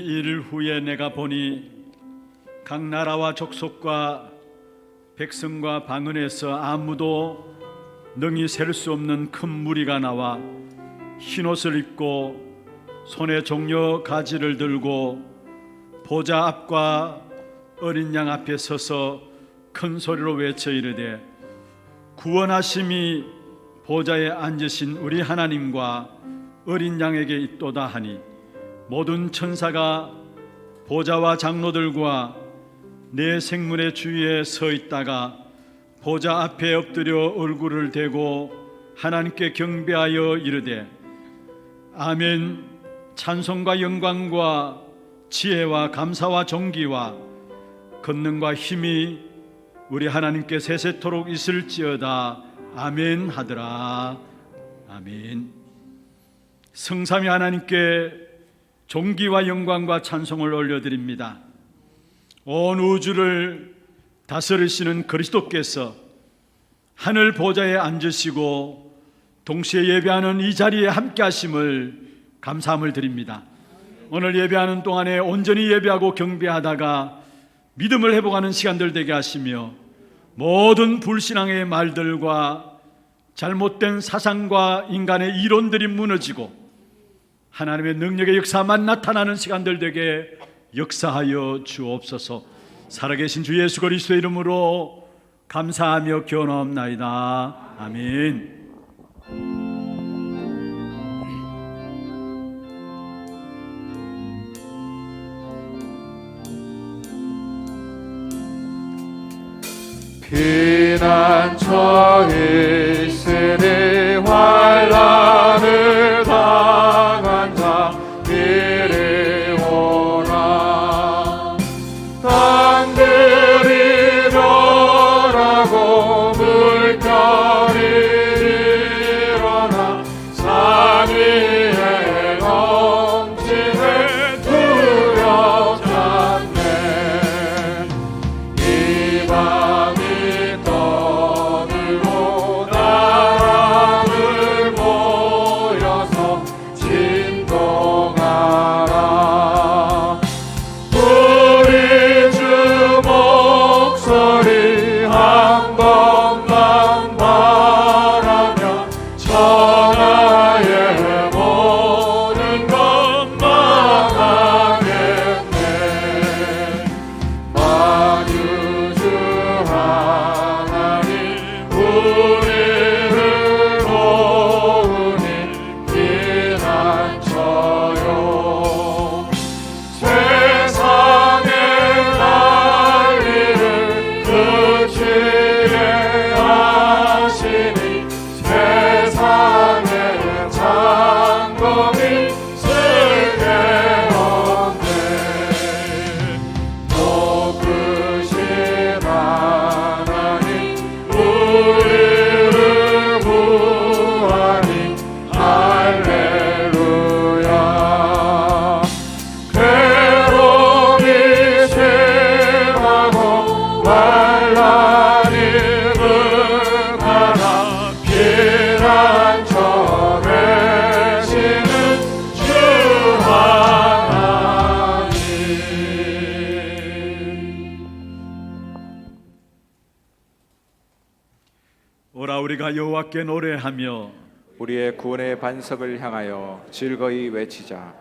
일 후에 내가 보니 각 나라와 족속과 백성과 방언에서 아무도 능히 셀 수 없는 큰 무리가 나와 흰옷을 입고 손에 종려 가지를 들고 보좌 앞과 어린 양 앞에 서서 큰 소리로 외쳐 이르되 구원하심이 보좌에 앉으신 우리 하나님과 어린 양에게 있도다 하니 모든 천사가 보좌와 장로들과 내 생물의 주위에 서 있다가 보좌 앞에 엎드려 얼굴을 대고 하나님께 경배하여 이르되 아멘. 찬송과 영광과 지혜와 감사와 존귀와 권능과 힘이 우리 하나님께 세세토록 있을지어다. 아멘 하더라. 아멘. 성삼위 하나님께 존귀와 영광과 찬송을 올려드립니다. 온 우주를 다스리시는 그리스도께서 하늘 보좌에 앉으시고 동시에 예배하는 이 자리에 함께 하심을 감사함을 드립니다. 오늘 예배하는 동안에 온전히 예배하고 경배하다가 믿음을 회복하는 시간들 되게 하시며 모든 불신앙의 말들과 잘못된 사상과 인간의 이론들이 무너지고 하나님의 능력의 역사만 나타나는 시간들 되게 역사하여 주옵소서. 살아계신 주 예수 그리스도의 이름으로 감사하며 기원하옵나이다. 아멘. 피난처에 있으니 환난을 당한 자 이리 오라. 땅들이 변하고 물결이 일어나 산 위에 넘치네 두렵지 않네. 이 밤이 떠들고 나라를 모여서 진동하라. 우리 주 목소리 한 번만 바라며 천하의 모든 것 망하겠네. 만유주 하나님 우리를 도우니 피난처요. 세상의 난리를 그치게 하시니 세상의 장검이 쓸게 없네. 높으신 하나님 우리를 구하니 할렐루야. 괴로움이 심하고 환난이 극하나 피난처 되시는 주 하나님. 오라 우리가 여호와께 노래하며 우리의 구원의 반석을 향하여 즐거이 외치자.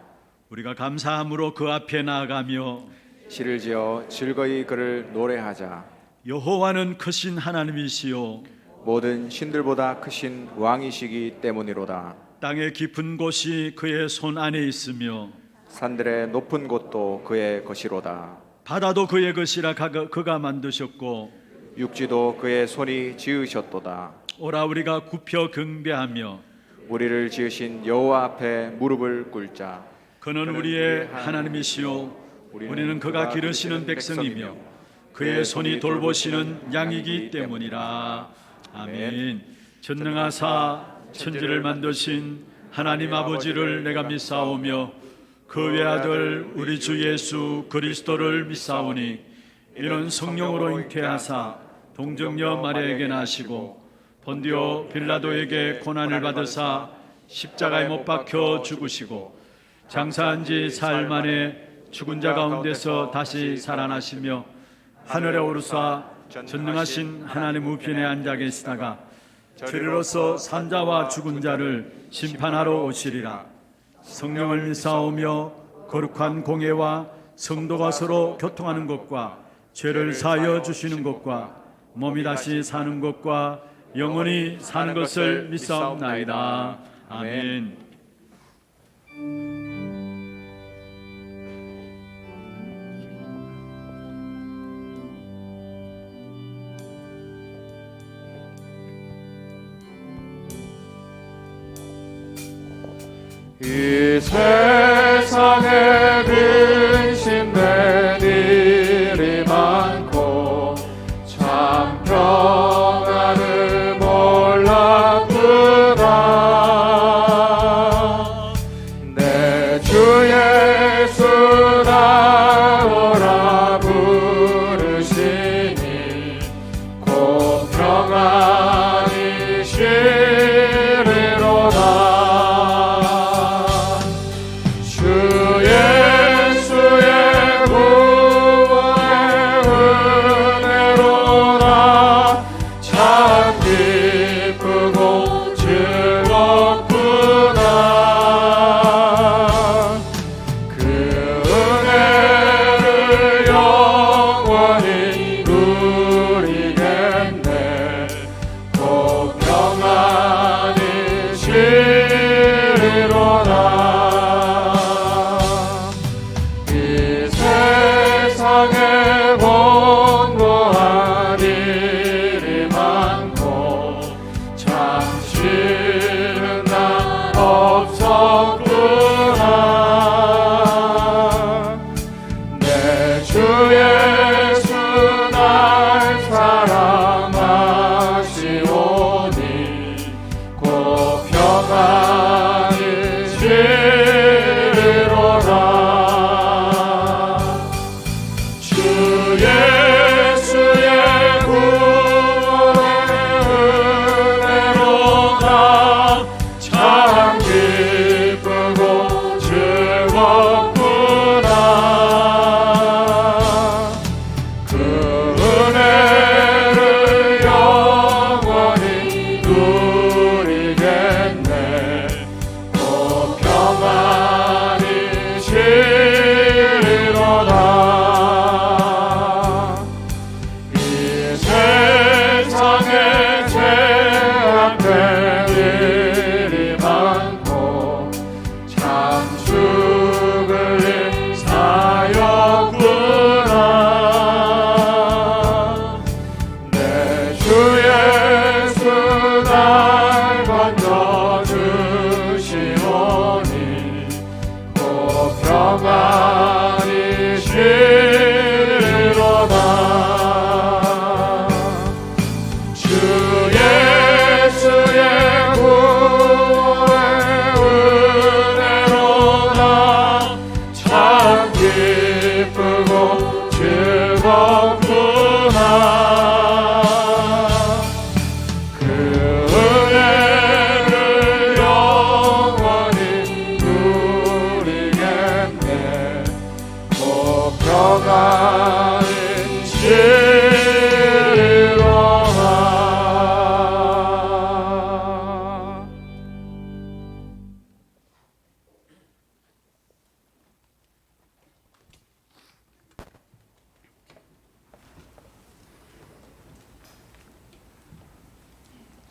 우리가 감사함으로 그 앞에 나아가며 시를 지어 즐거이 그를 노래하자. 여호와는 크신 하나님이시요 모든 신들보다 크신 왕이시기 때문이로다. 땅의 깊은 곳이 그의 손 안에 있으며 산들의 높은 곳도 그의 것이로다. 바다도 그의 것이라 그가 만드셨고 육지도 그의 손이 지으셨도다. 오라 우리가 굽혀 경배하며 우리를 지으신 여호와 앞에 무릎을 꿇자. 그는 우리의 하나님이시요 우리는 그가 기르시는 백성이며 그의 손이 돌보시는 양이기 때문이라. 아멘. 전능하사 천지를 만드신 하나님 아버지를 내가 믿사오며 그 외아들 우리 주 예수 그리스도를 믿사오니 이는 성령으로 잉태하사 동정녀 마리아에게 나시고 본디오 빌라도에게 고난을 받으사 십자가에 못 박혀 죽으시고 장사한 지 사흘 만에 죽은 자 가운데서 다시 살아나시며 하늘에 오르사 전능하신 하나님 우편에 앉아 계시다가 저리로서 산자와 죽은 자를 심판하러 오시리라. 성령을 믿사오며 거룩한 공예와 성도가 서로 교통하는 것과 죄를 사하여 주시는 것과 몸이 다시 사는 것과 영원히 사는 것을 믿사옵나이다. 아멘. 이 세상에 근심된 일이 많고 참 평안을 몰랐구나. 내 주 예수 나오라 부르시니 곧 평안이 쉬리로다.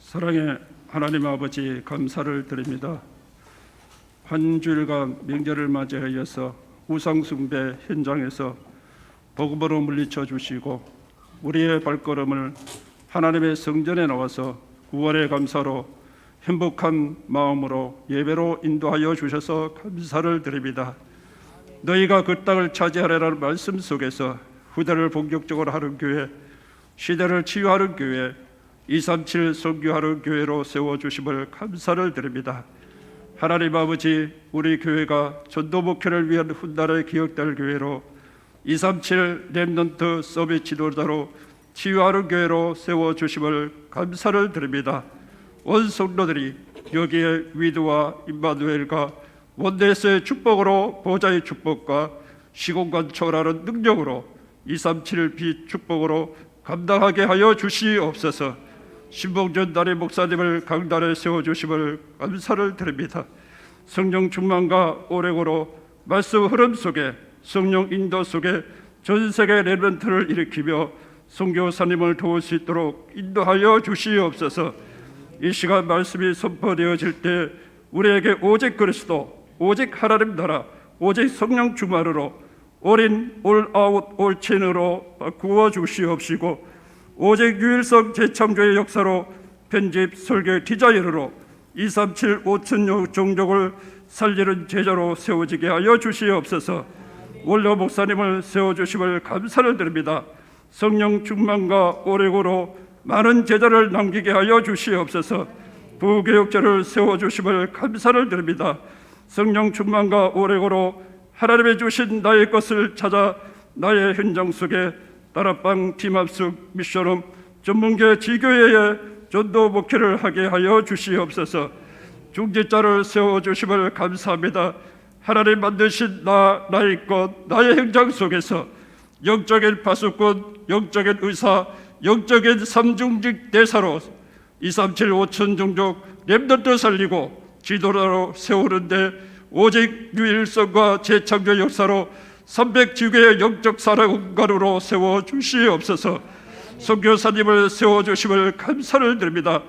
사랑의 하나님 아버지, 감사를 드립니다. 한 주일간 명절을 맞이하여서 우상숭배 현장에서 복음으로 물리쳐 주시고 우리의 발걸음을 하나님의 성전에 나와서 구원의 감사로 행복한 마음으로 예배로 인도하여 주셔서 감사를 드립니다. 너희가 그 땅을 차지하라는 말씀 속에서 후대를 본격적으로 하는 교회, 시대를 치유하는 교회, 237 선교하는 교회로 세워주심을 감사를 드립니다. 하나님 아버지, 우리 교회가 전도 목회를 위한 훗날에 기억될 교회로 237 렘넌트 서밋 지도자로 치유하는 교회로 세워주심을 감사를 드립니다. 온 성도들이 여기에 위드와 임마누엘과 원내스의 축복으로 보좌의 축복과 시공간 초월하는 능력으로 237 비축복으로 감당하게 하여 주시옵소서. 신봉준 담임 목사님을 강단에 세워주심을 감사를 드립니다. 성령 충만과 오래고로 말씀 흐름 속에 성령 인도 속에 전 세계 렘넌트를 일으키며 선교사님을 도울 수 있도록 인도하여 주시옵소서. 이 시간 말씀이 선포되어질 때 우리에게 오직 그리스도, 오직 하나님 나라, 오직 성령 충만으로 올인, 올아웃, 올친으로 구워 주시옵시고 오직 유일성 재창조의 역사로 편집, 설계, 디자인으로 237 5천 종족을 살리는 제자로 세워지게 하여 주시옵소서. 원로 목사님을 세워주심을 감사를 드립니다. 성령 충만과 오래고로 많은 제자를 남기게 하여 주시옵소서. 부교육자를 세워주심을 감사를 드립니다. 성령 충만과 오래고로 하나님의 주신 나의 것을 찾아 나의 현장 속에 다락방, 팀합숙, 미션홈, 전문계 지교회의 전도 목회를 하게 하여 주시옵소서. 중직자를 세워주심을 감사합니다. 하나님 만드신 나의 것, 나의 현장 속에서 영적인 파수꾼, 영적인 의사, 영적인 삼중직 대사로 237 5천 종족 렘넌트 살리고 지도자로 세우는데 오직 유일성과 재창조 역사로 300지교의 영적 사랑관으로 세워주시옵소서. 선교사님을 세워주심을 감사를 드립니다.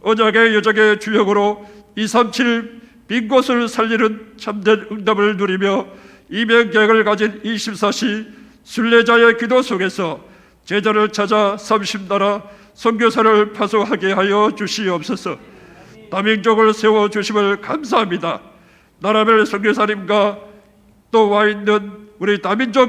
언약의 여정의 주역으로 237 빈 곳을 살리는 참된 응답을 누리며 이명계획을 가진 24시 순례자의 기도 속에서 제자를 찾아 30나라 선교사를 파송하게 하여 주시옵소서. 다민족을 세워주심을 감사합니다. 나라별 선교사님과 또 와있는 우리 다민족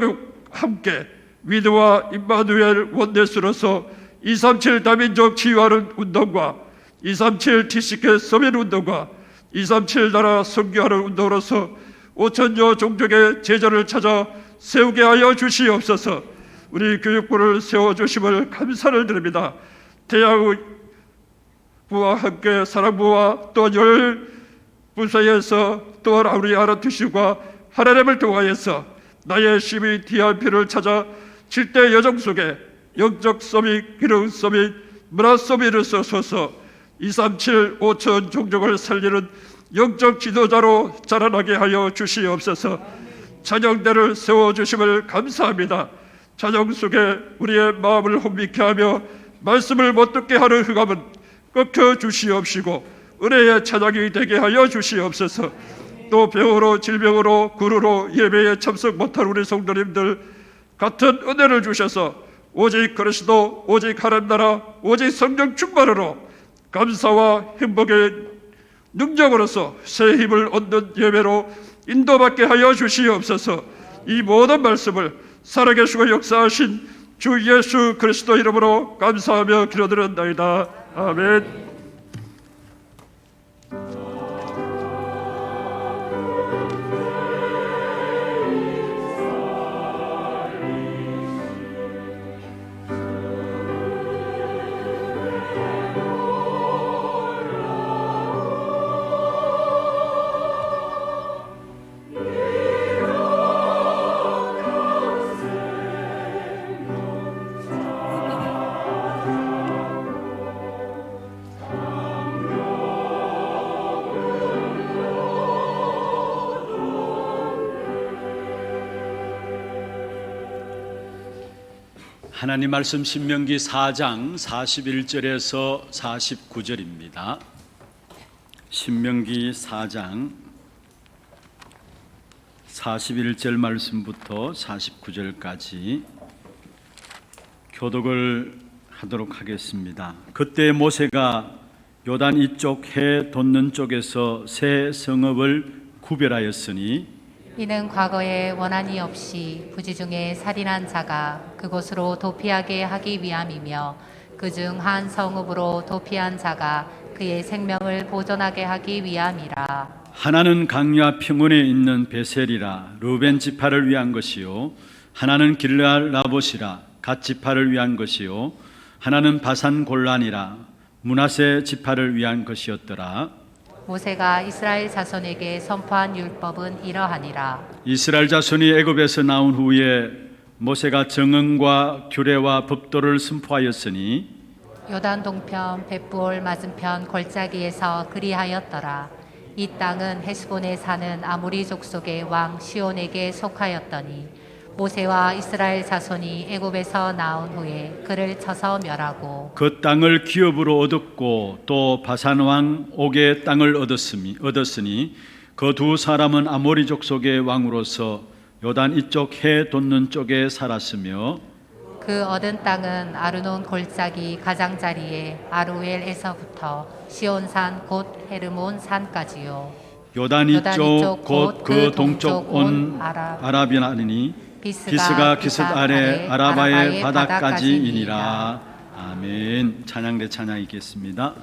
함께 위드와 임마누엘 원네스로서 237 다민족 치유하는 운동과 237 TCK 서민 운동과 237 나라 선교하는 운동으로서 5천여 종족의 제자를 찾아 세우게 하여 주시옵소서. 우리 교육부를 세워주심을 감사를 드립니다. 대학부와 함께 사랑부와 또 열 부서에서 또한 우리 아르티슈가 하나님을 통하여서 나의 시민 DRP를 찾아 7대 여정 속에 영적 서밋, 기능 서밋, 문화 서밋을 서서 237 5천 종족을 살리는 영적 지도자로 자라나게 하여 주시옵소서. 찬양대를 세워주심을 감사합니다. 찬양 속에 우리의 마음을 혼미케 하며 말씀을 못 듣게 하는 흑암은 꺾여 주시옵시고 은혜의 찬양이 되게 하여 주시옵소서. 또 병으로 질병으로 구루로 예배에 참석 못한 우리 성도님들 같은 은혜를 주셔서 오직 그리스도, 오직 하나님 나라, 오직 성령 충만으로 감사와 행복의 능력으로서 새 힘을 얻는 예배로 인도받게 하여 주시옵소서. 이 모든 말씀을 살아계시고 역사하신 주 예수 그리스도 이름으로 감사하며 기도드렸나이다. 아멘. 하나님 말씀 신명기 4장 41절에서 49절입니다. 신명기 4장 41절 말씀부터 49절까지 교독을 하도록 하겠습니다. 그때 모세가 요단 이쪽 해 돋는 쪽에서 세 성읍을 구별하였으니 이는 과거에 원한이 없이 부지 중에 살인한 자가 그곳으로 도피하게 하기 위함이며 그중 한 성읍으로 도피한 자가 그의 생명을 보존하게 하기 위함이라. 하나는 강야 평원에 있는 베셀이라 루벤 지파를 위한 것이요 하나는 길르앗 라봇이라 갓 지파를 위한 것이요 하나는 바산 골란이라 므낫세 지파를 위한 것이었더라. 모세가 이스라엘 자손에게 선포한 율법은 이러하니라. 이스라엘 자손이 애굽에서 나온 후에 모세가 정언과 규례와 법도를 선포하였으니 요단 동편 벳부올 맞은편 골짜기에서 그리하였더라. 이 땅은 헤스본에 사는 아모리 족속의 왕 시온에게 속하였더니 모세와 이스라엘 자손이 애굽에서 나온 후에 그를 쳐서 멸하고 그 땅을 기업으로 얻었고 또 바산 왕 옥의 땅을 얻었으니 그 두 사람은 아모리 족속의 왕으로서 요단 이쪽 해 돋는 쪽에 살았으며 그 얻은 땅은 아르논 골짜기 가장자리에 아루엘에서부터 시온산 곧 헤르몬 산까지요. 요단 이쪽 곧 그 동쪽 온 아라비아니 비스가 기슭 아래 아라바의 바다까지이니라. 아멘. 찬양대 찬양 있겠습니다.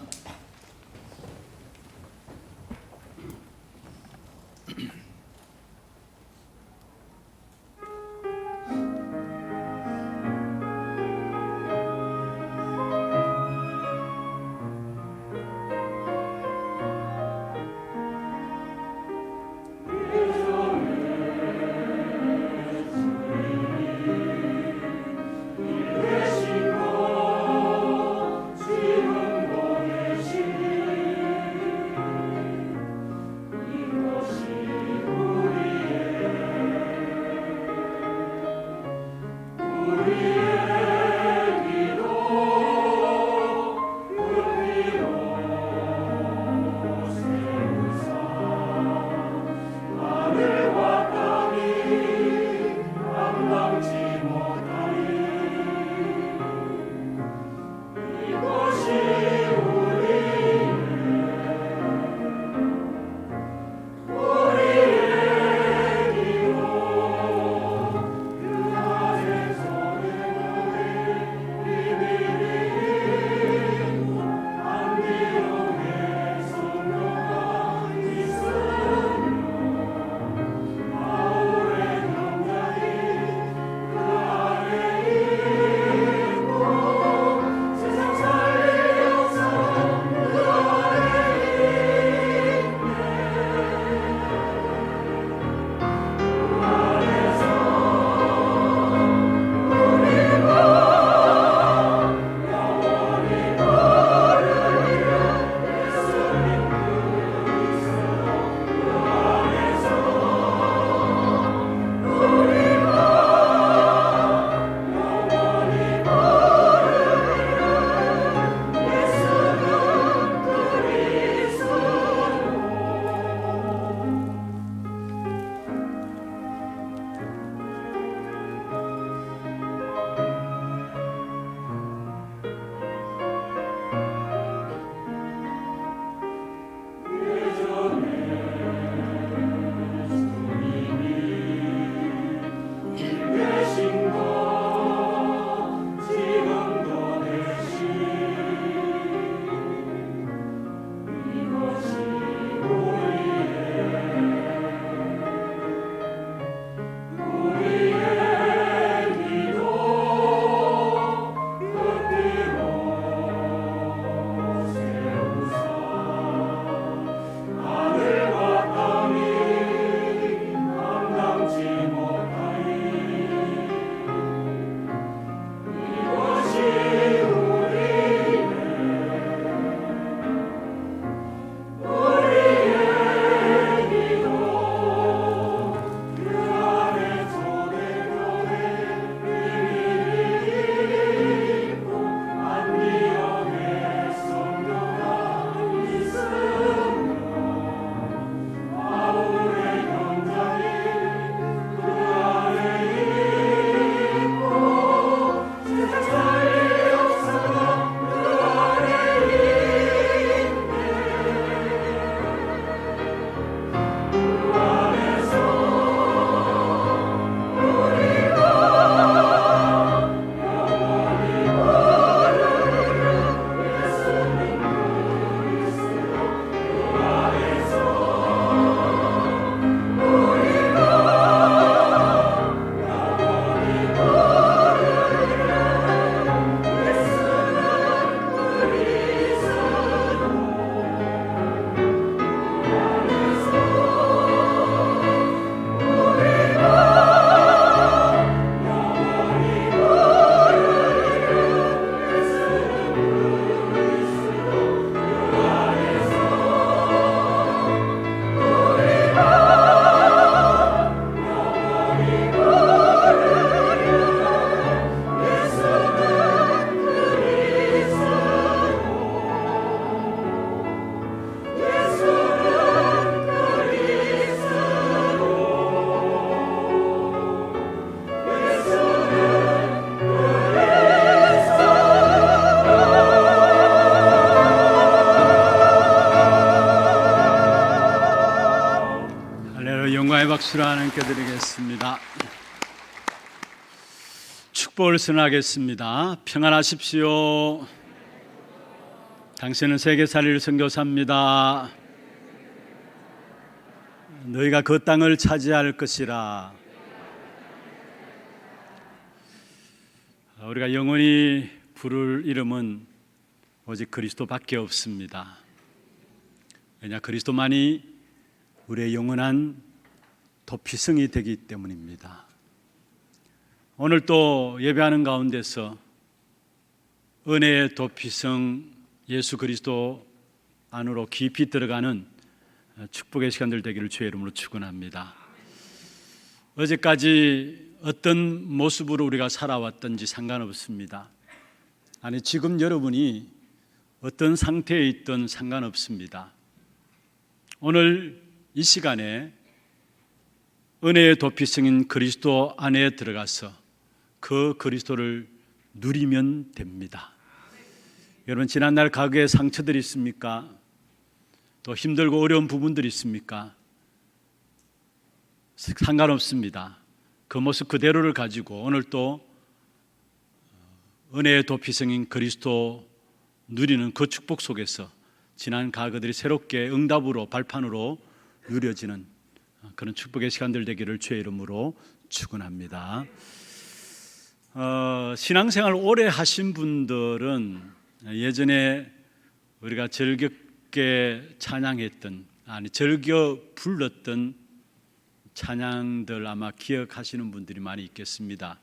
박수를 하나님께 드리겠습니다. 축복을 선하겠습니다. 평안하십시오. 당신은 세계살이를 선교사입니다. 너희가 그 땅을 차지할 것이라. 우리가 영원히 부를 이름은 오직 그리스도밖에 없습니다. 왜냐, 그리스도만이 우리의 영원한 도피성이 되기 때문입니다. 오늘 또 예배하는 가운데서 은혜의 도피성 예수 그리스도 안으로 깊이 들어가는 축복의 시간들 되기를 주의 이름으로 축원합니다. 어제까지 어떤 모습으로 우리가 살아왔든지 상관없습니다. 아니, 지금 여러분이 어떤 상태에 있든 상관없습니다. 오늘 이 시간에 은혜의 도피성인 그리스도 안에 들어가서 그 그리스도를 누리면 됩니다. 여러분, 지난날 과거에 상처들이 있습니까? 또 힘들고 어려운 부분들이 있습니까? 상관없습니다. 그 모습 그대로를 가지고 오늘 또 은혜의 도피성인 그리스도 누리는 그 축복 속에서 지난 과거들이 새롭게 응답으로 발판으로 누려지는 그런 축복의 시간들 되기를 주의 이름으로 축원합니다. 신앙생활 오래 하신 분들은 예전에 우리가 즐겁게 찬양했던, 즐겨 불렀던 찬양들 아마 기억하시는 분들이 많이 있겠습니다.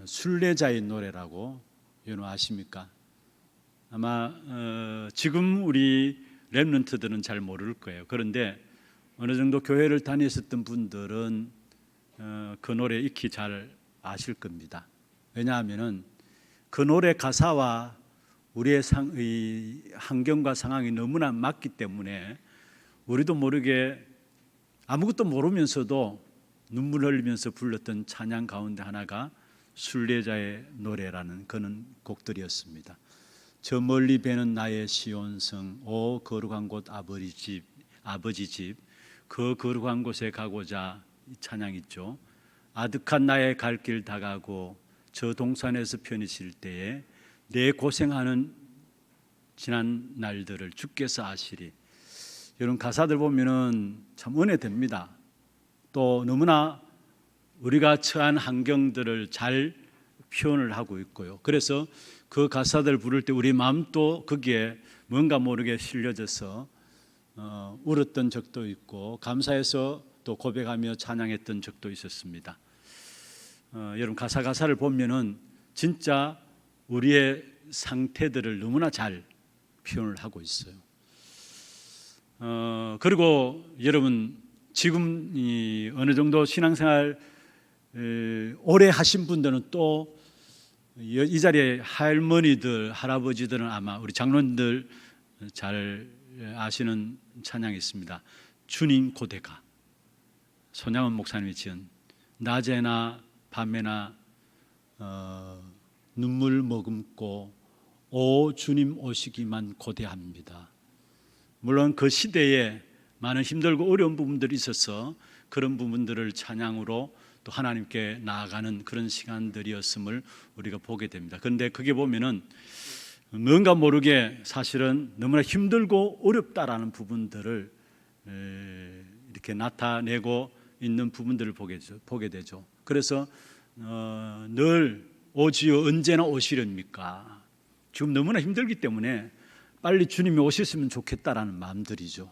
순례자의 노래라고 여러분 아십니까? 아마 지금 우리 렘넌트들은 잘 모를 거예요. 그런데 어느 정도 교회를 다녔었던 분들은 그 노래 익히 잘 아실 겁니다. 왜냐하면 그 노래 가사와 우리의 환경과 상황이 너무나 맞기 때문에 우리도 모르게 아무것도 모르면서도 눈물 흘리면서 불렀던 찬양 가운데 하나가 순례자의 노래라는 그런 곡들이었습니다. 저 멀리 배는 나의 시온성, 오 거룩한 곳 아버지 집, 그 거룩한 곳에 가고자, 이 찬양 있죠. 아득한 나의 갈 길 다가고 저 동산에서 편히 쉴 때에 내 고생하는 지난 날들을 주께서 아시리. 이런 가사들 보면은 참 은혜됩니다. 또 너무나 우리가 처한 환경들을 잘 표현을 하고 있고요. 그래서 그 가사들 부를 때 우리 마음도 거기에 뭔가 모르게 실려져서 울었던 적도 있고 감사해서 또 고백하며 찬양했던 적도 있었습니다. 여러분, 가사를 보면은 진짜 우리의 상태들을 너무나 잘 표현을 하고 있어요. 그리고 여러분, 지금 어느 정도 신앙생활 오래 하신 분들은 또 이 자리에 할머니들, 할아버지들은 아마 우리 장로님들 잘 아시는 찬양이 있습니다. 주님 고대가, 손양원 목사님이 지은 낮에나 밤에나 눈물 머금고 오 주님 오시기만 고대합니다. 물론 그 시대에 많은 힘들고 어려운 부분들이 있어서 그런 부분들을 찬양으로 또 하나님께 나아가는 그런 시간들이었음을 우리가 보게 됩니다. 그런데 그게 보면은 뭔가 모르게 사실은 너무나 힘들고 어렵다라는 부분들을 이렇게 나타내고 있는 부분들을 보게 되죠. 그래서 늘 오지요 언제나 오시렵니까? 지금 너무나 힘들기 때문에 빨리 주님이 오셨으면 좋겠다라는 마음들이죠.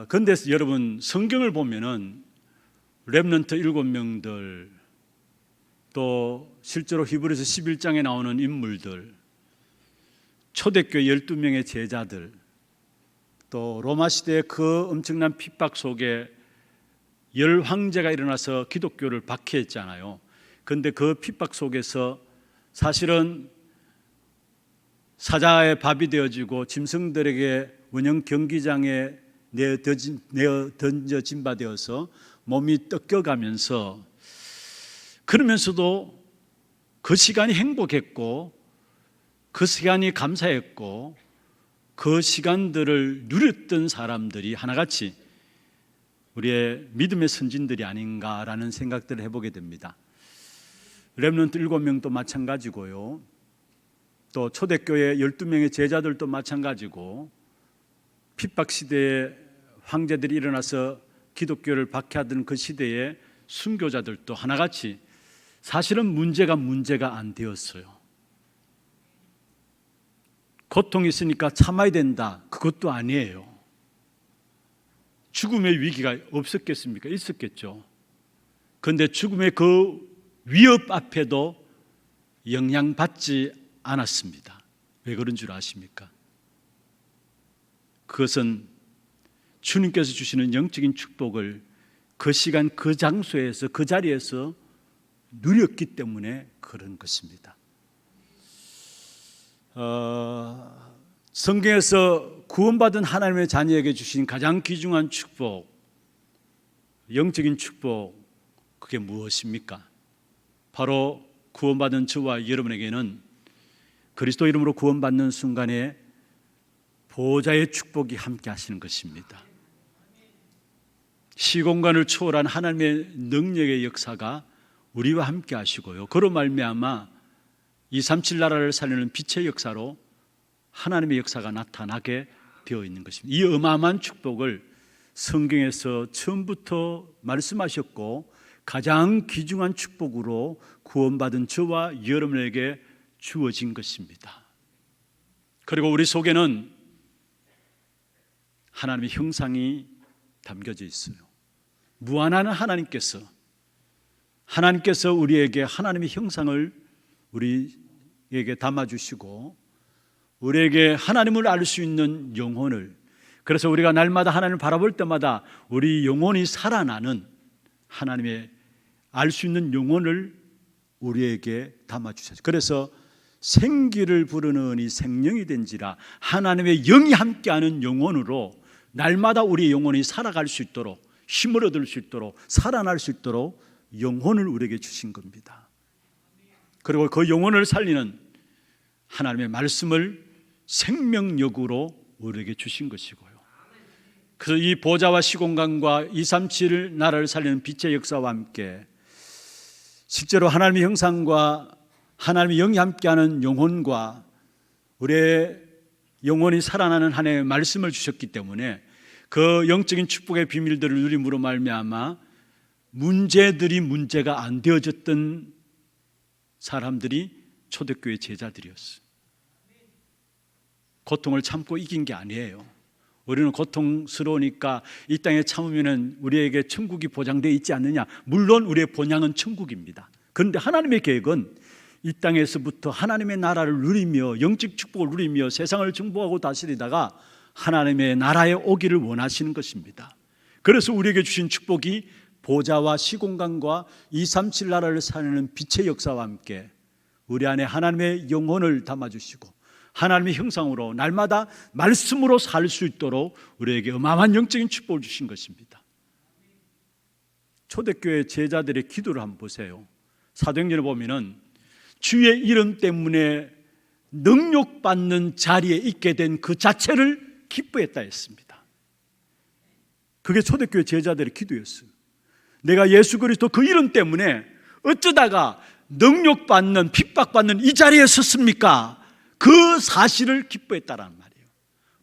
그런데 여러분, 성경을 보면은 렘넌트 7명들, 또 실제로 히브리서 11장에 나오는 인물들, 초대교회 12명의 제자들, 또 로마 시대의 그 엄청난 핍박 속에 10황제가 일어나서 기독교를 박해했잖아요. 그런데 그 핍박 속에서 사실은 사자의 밥이 되어지고 짐승들에게 원형 경기장에 내어 던져진 바 되어서 몸이 떡겨가면서, 그러면서도 그 시간이 행복했고 그 시간이 감사했고 그 시간들을 누렸던 사람들이 하나같이 우리의 믿음의 선진들이 아닌가라는 생각들을 해보게 됩니다. 렘넌트 7명도 마찬가지고요. 또 초대교회 12명의 제자들도 마찬가지고, 핍박 시대에 황제들이 일어나서 기독교를 박해하던 그 시대에 순교자들도 하나같이 사실은 문제가 안 되었어요. 고통이 있으니까 참아야 된다, 그것도 아니에요. 죽음의 위기가 없었겠습니까? 있었겠죠. 그런데 죽음의 그 위협 앞에도 영향받지 않았습니다. 왜 그런 줄 아십니까? 그것은 주님께서 주시는 영적인 축복을 그 시간 그 장소에서 그 자리에서 누렸기 때문에 그런 것입니다. 성경에서 구원받은 하나님의 자녀에게 주신 가장 귀중한 축복, 영적인 축복, 그게 무엇입니까? 바로 구원받은 저와 여러분에게는 그리스도 이름으로 구원받는 순간에 보호자의 축복이 함께 하시는 것입니다. 시공간을 초월한 하나님의 능력의 역사가 우리와 함께 하시고요, 그로 말미암아 237 나라를 살리는 빛의 역사로 하나님의 역사가 나타나게 되어 있는 것입니다. 이 어마어마한 축복을 성경에서 처음부터 말씀하셨고 가장 귀중한 축복으로 구원받은 저와 여러분에게 주어진 것입니다. 그리고 우리 속에는 하나님의 형상이 담겨져 있어요. 무한한 하나님께서 우리에게 하나님의 형상을 우리에게 담아주시고 우리에게 하나님을 알 수 있는 영혼을, 그래서 우리가 날마다 하나님을 바라볼 때마다 우리 영혼이 살아나는 하나님의 알 수 있는 영혼을 우리에게 담아주셨어요. 그래서 생기를 부르는 이 생명이 된지라, 하나님의 영이 함께하는 영혼으로 날마다 우리 영혼이 살아갈 수 있도록, 힘을 얻을 수 있도록, 살아날 수 있도록 영혼을 우리에게 주신 겁니다. 그리고 그 영혼을 살리는 하나님의 말씀을 생명력으로 우리에게 주신 것이고요. 그래서 이 보좌와 시공간과 237 나라를 살리는 빛의 역사와 함께 실제로 하나님의 형상과 하나님의 영이 함께하는 영혼과 우리의 영혼이 살아나는 하나님의 말씀을 주셨기 때문에 그 영적인 축복의 비밀들을 누림으로 말미암아 문제가 안 되어졌던 사람들이 초대교회 제자들이었어요. 고통을 참고 이긴 게 아니에요. 우리는 고통스러우니까 이 땅에 참으면 우리에게 천국이 보장되어 있지 않느냐. 물론 우리의 본향은 천국입니다. 그런데 하나님의 계획은 이 땅에서부터 하나님의 나라를 누리며 영적 축복을 누리며 세상을 정복하고 다스리다가 하나님의 나라에 오기를 원하시는 것입니다. 그래서 우리에게 주신 축복이 보좌와 시공간과 237 나라를 살리는 빛의 역사와 함께 우리 안에 하나님의 영혼을 담아주시고 하나님의 형상으로 날마다 말씀으로 살 수 있도록 우리에게 어마어마한 영적인 축복을 주신 것입니다. 초대교회 제자들의 기도를 한번 보세요. 사도행전을 보면은 주의 이름 때문에 능력받는 자리에 있게 된 그 자체를 기뻐했다 했습니다. 그게 초대교회 제자들의 기도였어요. 내가 예수 그리스도 그 이름 때문에 어쩌다가 능력받는, 핍박받는 이 자리에 섰습니까? 그 사실을 기뻐했다라는 말이에요.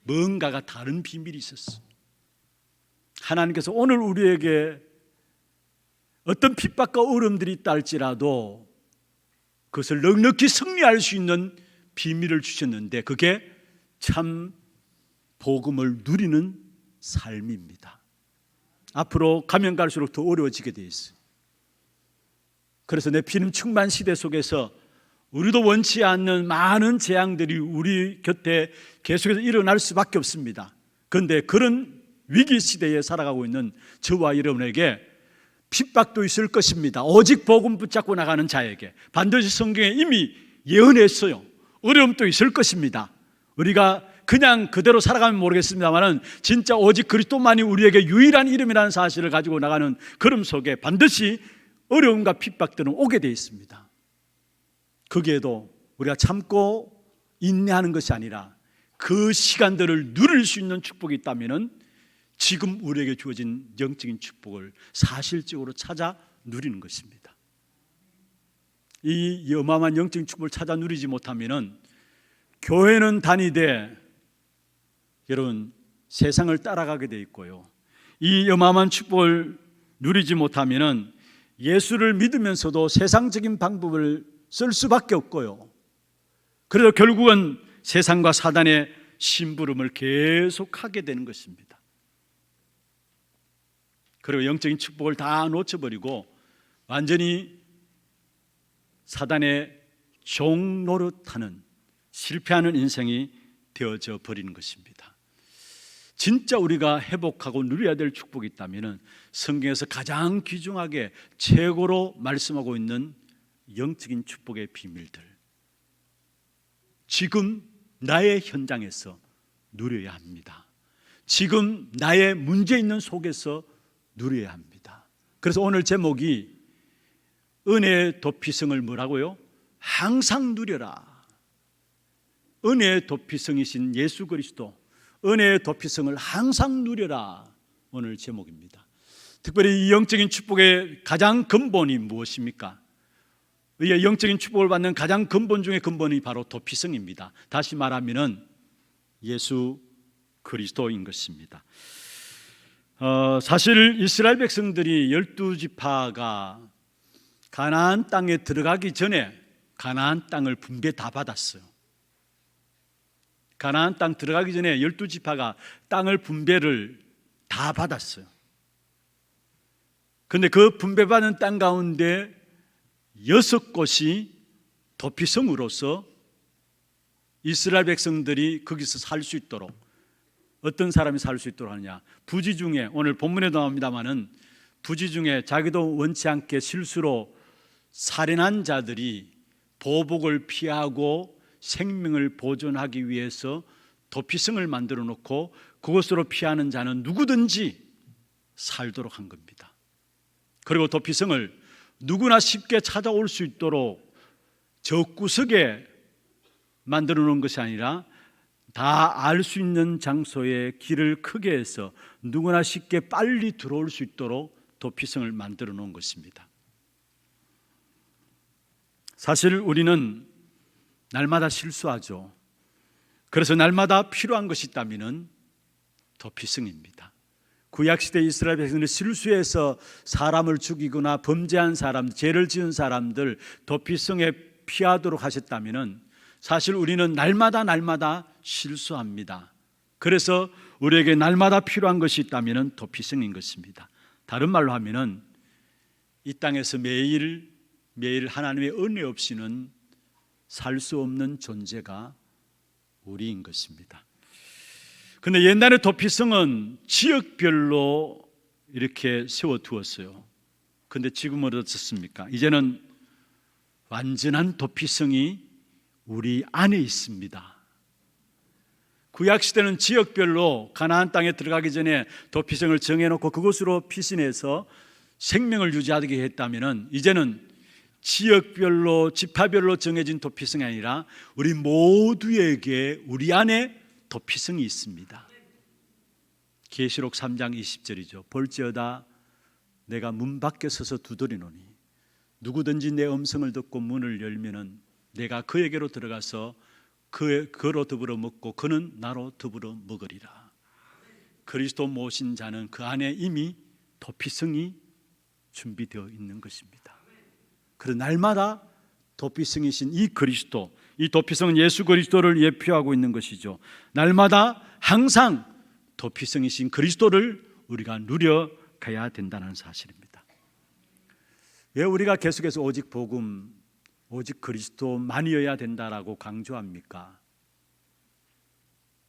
뭔가가 다른 비밀이 있었어. 하나님께서 오늘 우리에게 어떤 핍박과 어려움들이 있다 할지라도 그것을 넉넉히 승리할 수 있는 비밀을 주셨는데 그게 참 복음을 누리는 삶입니다. 앞으로 가면 갈수록 더 어려워지게 돼 있어요. 그래서 네피림 충만 시대 속에서 우리도 원치 않는 많은 재앙들이 우리 곁에 계속해서 일어날 수밖에 없습니다. 그런데 그런 위기 시대에 살아가고 있는 저와 여러분에게 핍박도 있을 것입니다. 오직 복음 붙잡고 나가는 자에게 반드시 성경에 이미 예언했어요. 어려움도 있을 것입니다. 우리가 그냥 그대로 살아가면 모르겠습니다만 진짜 오직 그리스도만이 우리에게 유일한 이름이라는 사실을 가지고 나가는 걸음 속에 반드시 어려움과 핍박들은 오게 되어 있습니다. 거기에도 우리가 참고 인내하는 것이 아니라 그 시간들을 누릴 수 있는 축복이 있다면 지금 우리에게 주어진 영적인 축복을 사실적으로 찾아 누리는 것입니다. 이 어마어마한 영적인 축복을 찾아 누리지 못하면 교회는 다니되 여러분 세상을 따라가게 돼 있고요, 이 어마어마한 축복을 누리지 못하면 예수를 믿으면서도 세상적인 방법을 쓸 수밖에 없고요, 그래서 결국은 세상과 사단의 심부름을 계속하게 되는 것입니다. 그리고 영적인 축복을 다 놓쳐버리고 완전히 사단의 종 노릇하는 실패하는 인생이 되어져 버리는 것입니다. 진짜 우리가 회복하고 누려야 될 축복이 있다면 성경에서 가장 귀중하게 최고로 말씀하고 있는 영적인 축복의 비밀들, 지금 나의 현장에서 누려야 합니다. 지금 나의 문제 있는 속에서 누려야 합니다. 그래서 오늘 제목이 은혜의 도피성을 뭐라고요? 항상 누려라. 은혜의 도피성이신 예수 그리스도, 은혜의 도피성을 항상 누려라, 오늘 제목입니다. 특별히 이 영적인 축복의 가장 근본이 무엇입니까? 이 영적인 축복을 받는 가장 근본 중의 근본이 바로 도피성입니다. 다시 말하면 예수 그리스도인 것입니다. 사실 이스라엘 백성들이 12지파가 가나안 땅에 들어가기 전에 가나안 땅을 분배 다 받았어요. 가나안 땅 들어가기 전에 12지파가 땅을 분배를 다 받았어요. 그런데 그 분배받은 땅 가운데 6곳이 도피성으로서 이스라엘 백성들이 거기서 살 수 있도록, 어떤 사람이 살 수 있도록 하느냐, 부지 중에, 오늘 본문에도 나옵니다마는 부지 중에 자기도 원치 않게 실수로 살인한 자들이 보복을 피하고 생명을 보존하기 위해서 도피성을 만들어 놓고 그곳으로 피하는 자는 누구든지 살도록 한 겁니다. 그리고 도피성을 누구나 쉽게 찾아올 수 있도록 적구석에 만들어 놓은 것이 아니라 다 알 수 있는 장소에 길을 크게 해서 누구나 쉽게 빨리 들어올 수 있도록 도피성을 만들어 놓은 것입니다. 사실 우리는 날마다 실수하죠. 그래서 날마다 필요한 것이 있다면 도피성입니다. 구약시대 이스라엘 백성들이 실수해서 사람을 죽이거나 범죄한 사람, 죄를 지은 사람들 도피성에 피하도록 하셨다면 사실 우리는 날마다 실수합니다. 그래서 우리에게 날마다 필요한 것이 있다면 도피성인 것입니다. 다른 말로 하면 이 땅에서 매일 하나님의 은혜 없이는 살 수 없는 존재가 우리인 것입니다. 그런데 옛날에 도피성은 지역별로 이렇게 세워두었어요. 그런데 지금은 어떻습니까? 이제는 완전한 도피성이 우리 안에 있습니다. 구약시대는 지역별로 가나안 땅에 들어가기 전에 도피성을 정해놓고 그곳으로 피신해서 생명을 유지하게 했다면 이제는 지역별로 지파별로 정해진 도피성이 아니라 우리 모두에게 우리 안에 도피성이 있습니다. 계시록 3장 20절이죠. 볼지어다 내가 문 밖에 서서 두드리노니 누구든지 내 음성을 듣고 문을 열면은 내가 그에게로 들어가서 그로 더불어 먹고 그는 나로 더불어 먹으리라. 그리스도 모신 자는 그 안에 이미 도피성이 준비되어 있는 것입니다. 그래서 날마다 도피성이신 이 그리스도, 이 도피성은 예수 그리스도를 예표하고 있는 것이죠. 날마다 항상 도피성이신 그리스도를 우리가 누려가야 된다는 사실입니다. 왜 우리가 계속해서 오직 복음, 오직 그리스도만이어야 된다라고 강조합니까?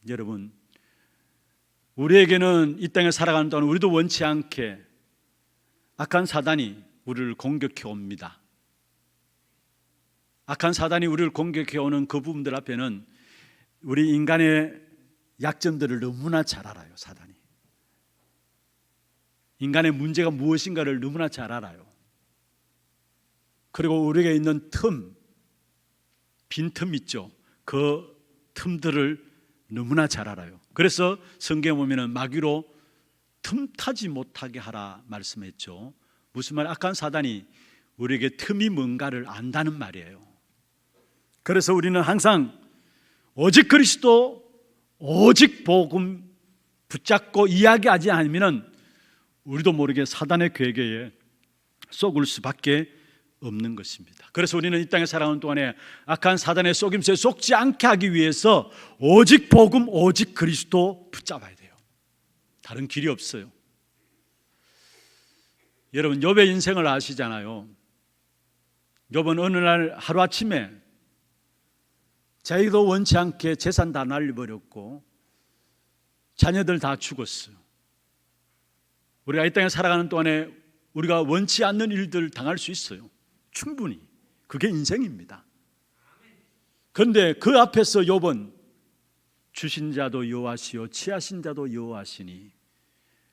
여러분, 우리에게는 이 땅에 살아가는 동안 우리도 원치 않게 악한 사단이 우리를 공격해 옵니다. 악한 사단이 우리를 공격해 오는 그 부분들 앞에는 우리 인간의 약점들을 너무나 잘 알아요. 사단이 인간의 문제가 무엇인가를 너무나 잘 알아요. 그리고 우리에게 있는 빈틈 있죠. 그 틈들을 너무나 잘 알아요. 그래서 성경에 보면 마귀로 틈타지 못하게 하라 말씀했죠. 무슨 말? 악한 사단이 우리에게 틈이 뭔가를 안다는 말이에요. 그래서 우리는 항상 오직 그리스도, 오직 복음 붙잡고 이야기하지 않으면 우리도 모르게 사단의 괴계에 속을 수밖에 없는 것입니다. 그래서 우리는 이 땅에 살아가는 동안에 악한 사단의 속임수에 속지 않게 하기 위해서 오직 복음, 오직 그리스도 붙잡아야 돼요. 다른 길이 없어요. 여러분, 욥의 인생을 아시잖아요. 욥은 어느 날 하루아침에 자기도 원치 않게 재산 다 날려버렸고 자녀들 다 죽었어요. 우리가 이 땅에 살아가는 동안에 우리가 원치 않는 일들 당할 수 있어요. 충분히. 그게 인생입니다. 그런데 그 앞에서 욥은 주신 자도 여호와시요 취하신 자도 여호와시니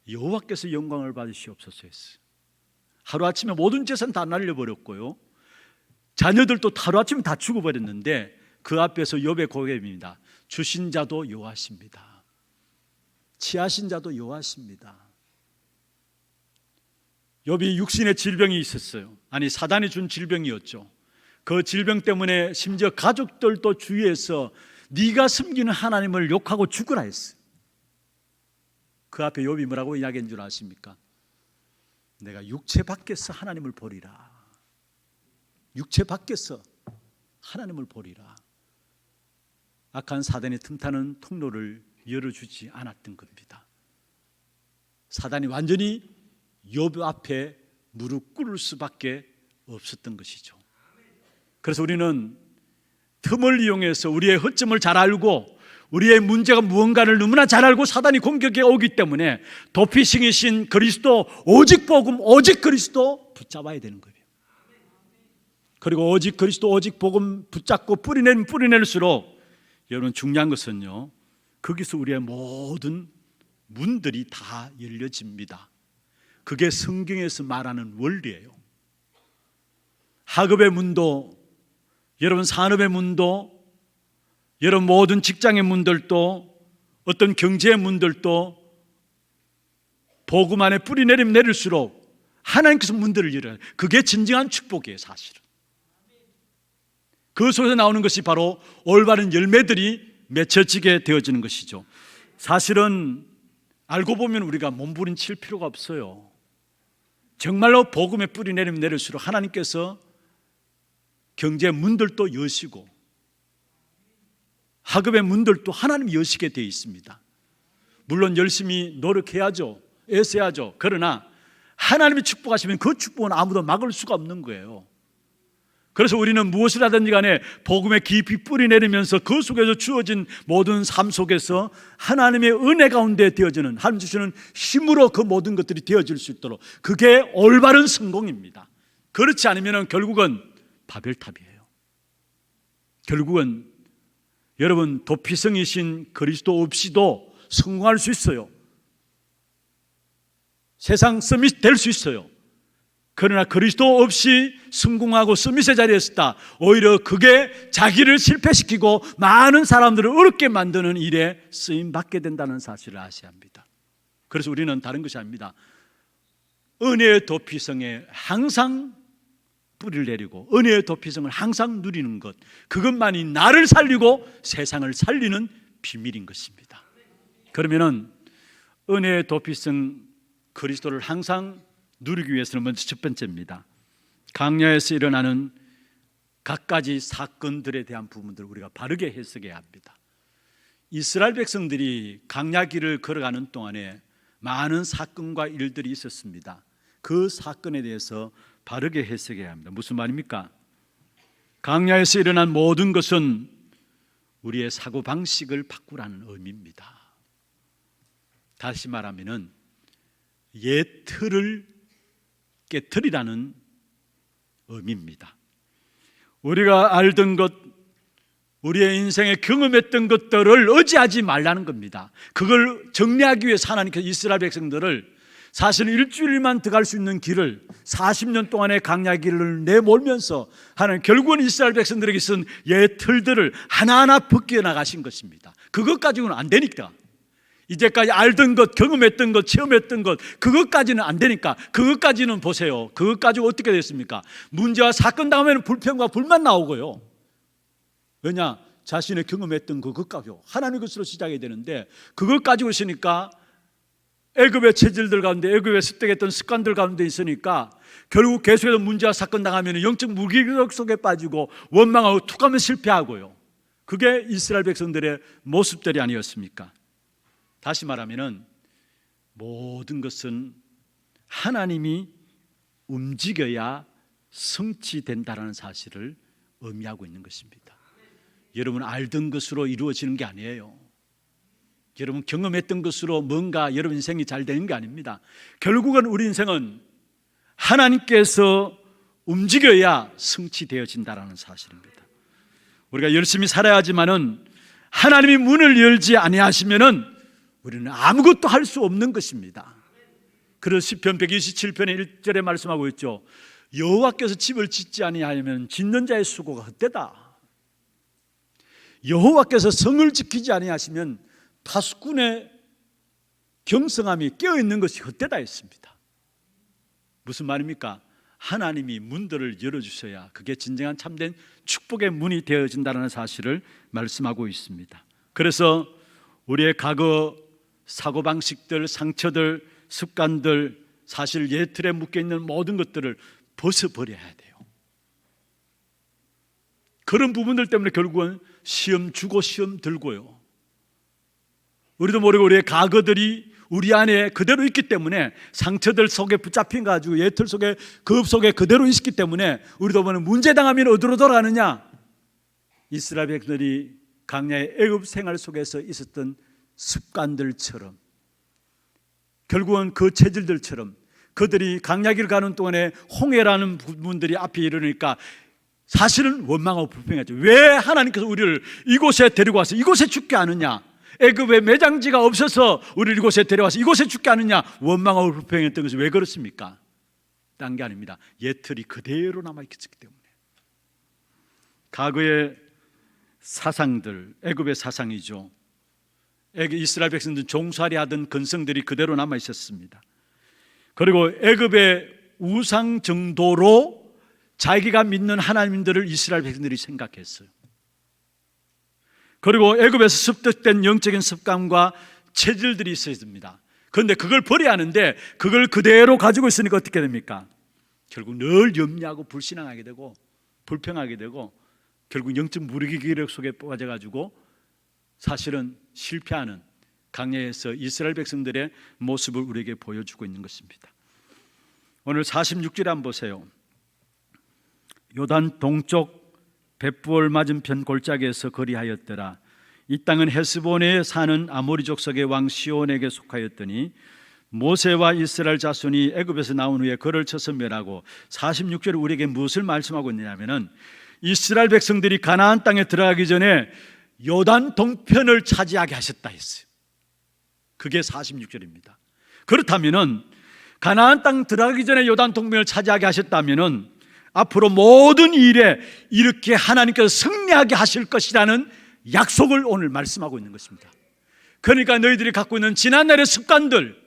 여호와께서 영광을 받으시옵소서 했어요. 하루아침에 모든 재산 다 날려버렸고요, 자녀들도 하루아침에 다 죽어버렸는데 그 앞에서 욥의 고백입니다. 주신 자도 여호와십니다. 취하신 자도 여호와십니다. 욥이 육신의 질병이 있었어요. 아니, 사단이 준 질병이었죠. 그 질병 때문에 심지어 가족들도 주위에서 네가 섬기는 하나님을 욕하고 죽으라 했어요. 그 앞에 욥이 뭐라고 이야기한 줄 아십니까? 내가 육체 밖에서 하나님을 보리라. 육체 밖에서 하나님을 보리라. 악한 사단의 틈타는 통로를 열어주지 않았던 겁니다. 사단이 완전히 욥 앞에 무릎 꿇을 수밖에 없었던 것이죠. 그래서 우리는 틈을 이용해서 우리의 허점을 잘 알고 우리의 문제가 무언가를 너무나 잘 알고 사단이 공격해 오기 때문에 도피싱이신 그리스도, 오직 복음, 오직 그리스도 붙잡아야 되는 거예요. 그리고 오직 그리스도, 오직 복음 붙잡고 뿌리내면 뿌리낼수록 여러분, 중요한 것은요, 거기서 우리의 모든 문들이 다 열려집니다. 그게 성경에서 말하는 원리예요. 학업의 문도, 여러분 산업의 문도, 여러분 모든 직장의 문들도, 어떤 경제의 문들도 복음 안에 뿌리 내리면 내릴수록 하나님께서 문들을 열어요. 그게 진정한 축복이에요. 사실은 그 속에서 나오는 것이 바로 올바른 열매들이 맺혀지게 되어지는 것이죠. 사실은 알고 보면 우리가 몸부림칠 필요가 없어요. 정말로 복음에 뿌리 내리면 내릴수록 하나님께서 경제의 문들도 여시고 학업의 문들도 하나님이 여시게 되어 있습니다. 물론 열심히 노력해야죠. 애써야죠. 그러나 하나님이 축복하시면 그 축복은 아무도 막을 수가 없는 거예요. 그래서 우리는 무엇을 하든지 간에 복음에 깊이 뿌리 내리면서 그 속에서 주어진 모든 삶 속에서 하나님의 은혜 가운데 되어지는, 하나님 주시는 힘으로 그 모든 것들이 되어질 수 있도록, 그게 올바른 성공입니다. 그렇지 않으면 결국은 바벨탑이에요. 결국은 여러분, 도피성이신 그리스도 없이도 성공할 수 있어요. 세상 서밋 될 수 있어요. 그러나 그리스도 없이 성공하고 서밋의 자리에 있다, 오히려 그게 자기를 실패시키고 많은 사람들을 어렵게 만드는 일에 쓰임받게 된다는 사실을 아셔야 합니다. 그래서 우리는 다른 것이 아닙니다. 은혜의 도피성에 항상 뿌리를 내리고 은혜의 도피성을 항상 누리는 것, 그것만이 나를 살리고 세상을 살리는 비밀인 것입니다. 그러면은 은혜의 도피성 그리스도를 항상 누리기 위해서는 먼저 첫 번째입니다. 강야에서 일어나는 갖가지 사건들에 대한 부분들을 우리가 바르게 해석해야 합니다. 이스라엘 백성들이 강야길을 걸어가는 동안에 많은 사건과 일들이 있었습니다. 그 사건에 대해서 바르게 해석해야 합니다. 무슨 말입니까? 강야에서 일어난 모든 것은 우리의 사고방식을 바꾸라는 의미입니다. 다시 말하면 옛 틀을 깨트리라는 의미입니다. 우리가 알던 것, 우리의 인생에 경험했던 것들을 의지하지 말라는 겁니다. 그걸 정리하기 위해서 하나님께서 이스라엘 백성들을 사실 일주일만 더 갈 수 있는 길을 40년 동안의 강야 길을 내몰면서 하나님 결국은 이스라엘 백성들에게 쓴 옛 틀들을 하나하나 벗겨 나가신 것입니다. 그것 가지고는 안 되니까 이제까지 알던 것, 경험했던 것, 체험했던 것, 그것까지는 안 되니까 그것까지는 보세요. 그것까지 어떻게 됐습니까? 문제와 사건 다음에는 불평과 불만 나오고요. 왜냐? 자신의 경험했던 그것까지요. 하나님 것으로 시작이 되는데 그것 가지고 있으니까 애굽의 체질들 가운데, 애굽의 습득했던 습관들 가운데 있으니까 결국 계속해서 문제와 사건 당하면 영적 무기력 속에 빠지고 원망하고 툭하면 실패하고요. 그게 이스라엘 백성들의 모습들이 아니었습니까? 다시 말하면 모든 것은 하나님이 움직여야 성취된다는 사실을 의미하고 있는 것입니다. 여러분 알던 것으로 이루어지는 게 아니에요. 여러분 경험했던 것으로 뭔가 여러분 인생이 잘 되는 게 아닙니다. 결국은 우리 인생은 하나님께서 움직여야 성취되어진다는 사실입니다. 우리가 열심히 살아야 하지만은 하나님이 문을 열지 아니하시면은 우리는 아무것도 할 수 없는 것입니다. 그래서 시편 127편의 1절에 말씀하고 있죠. 여호와께서 집을 짓지 아니하면 짓는 자의 수고가 헛되다. 여호와께서 성을 지키지 아니하시면 파수꾼의 경성함이 깨어있는 것이 헛되다 했습니다. 무슨 말입니까? 하나님이 문들을 열어주셔야 그게 진정한 참된 축복의 문이 되어진다는 사실을 말씀하고 있습니다. 그래서 우리의 과거 사고방식들, 상처들, 습관들, 사실 예틀에 묶여있는 모든 것들을 벗어버려야 돼요. 그런 부분들 때문에 결국은 시험 주고 시험 들고요. 우리도 모르고 우리의 과거들이 우리 안에 그대로 있기 때문에 상처들 속에 붙잡힌 가지고 예틀 속에 급 속에 그대로 있기 때문에 우리도 보면 문제 당하면 어디로 돌아가느냐? 이스라엘 백성들이 광야의 애굽 생활 속에서 있었던 습관들처럼 결국은 그 체질들처럼 그들이 광야길을 가는 동안에 홍해라는 부분들이 앞에 이르니까 사실은 원망하고 불평했죠. 왜 하나님께서 우리를 이곳에 데리고 와서 이곳에 죽게 하느냐? 애굽에 매장지가 없어서 우리를 이곳에 데려와서 이곳에 죽게 하느냐? 원망하고 불평했던 것이 왜 그렇습니까? 딴 게 아닙니다. 예틀이 그대로 남아있기 때문에. 과거의 사상들, 애굽의 사상이죠. 이스라엘 백성들 종살이 하던 근성들이 그대로 남아있었습니다. 그리고 애굽의 우상 정도로 자기가 믿는 하나님들을 이스라엘 백성들이 생각했어요. 그리고 애굽에서 습득된 영적인 습관과 체질들이 있었습니다. 그런데 그걸 버려야 하는데 그걸 그대로 가지고 있으니까 어떻게 됩니까? 결국 늘 염려하고 불신앙하게 되고 불평하게 되고 결국 영적 무기력 속에 빠져가지고 사실은 실패하는 광야에서 이스라엘 백성들의 모습을 우리에게 보여주고 있는 것입니다. 오늘 46절에 한번 보세요. 요단 동쪽 벳부올 맞은편 골짜기에서 거리하였더라. 이 땅은 헤스본에 사는 아모리 족속의 왕 시온에게 속하였더니 모세와 이스라엘 자손이 애굽에서 나온 후에 그를 쳐서 멸하고 46절에 우리에게 무엇을 말씀하고 있냐면은 이스라엘 백성들이 가나안 땅에 들어가기 전에 요단 동편을 차지하게 하셨다 했어요. 그게 46절입니다. 그렇다면은 가나안 땅 들어가기 전에 요단 동편을 차지하게 하셨다면은 앞으로 모든 일에 이렇게 하나님께서 승리하게 하실 것이라는 약속을 오늘 말씀하고 있는 것입니다. 그러니까 너희들이 갖고 있는 지난날의 습관들,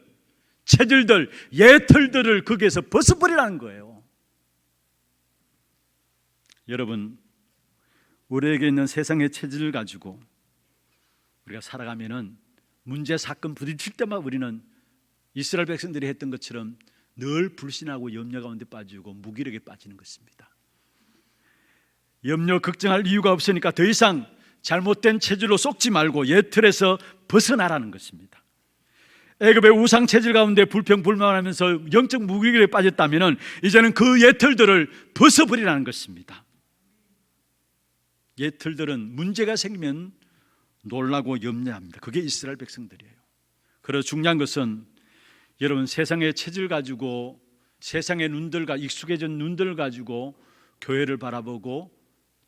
체질들, 예틀들을 거기에서 벗어버리라는 거예요. 여러분, 우리에게 있는 세상의 체질을 가지고 우리가 살아가면은 문제, 사건 부딪힐 때마다 우리는 이스라엘 백성들이 했던 것처럼 늘 불신하고 염려 가운데 빠지고 무기력에 빠지는 것입니다. 염려, 걱정할 이유가 없으니까 더 이상 잘못된 체질로 쏙지 말고 예틀에서 벗어나라는 것입니다. 애굽의 우상 체질 가운데 불평 불만하면서 영적 무기력에 빠졌다면 이제는 그 예틀들을 벗어버리라는 것입니다. 예틀들은 문제가 생기면 놀라고 염려합니다. 그게 이스라엘 백성들이에요. 그래서 중요한 것은 여러분 세상의 체질 가지고 세상의 눈들과 익숙해진 눈들 가지고 교회를 바라보고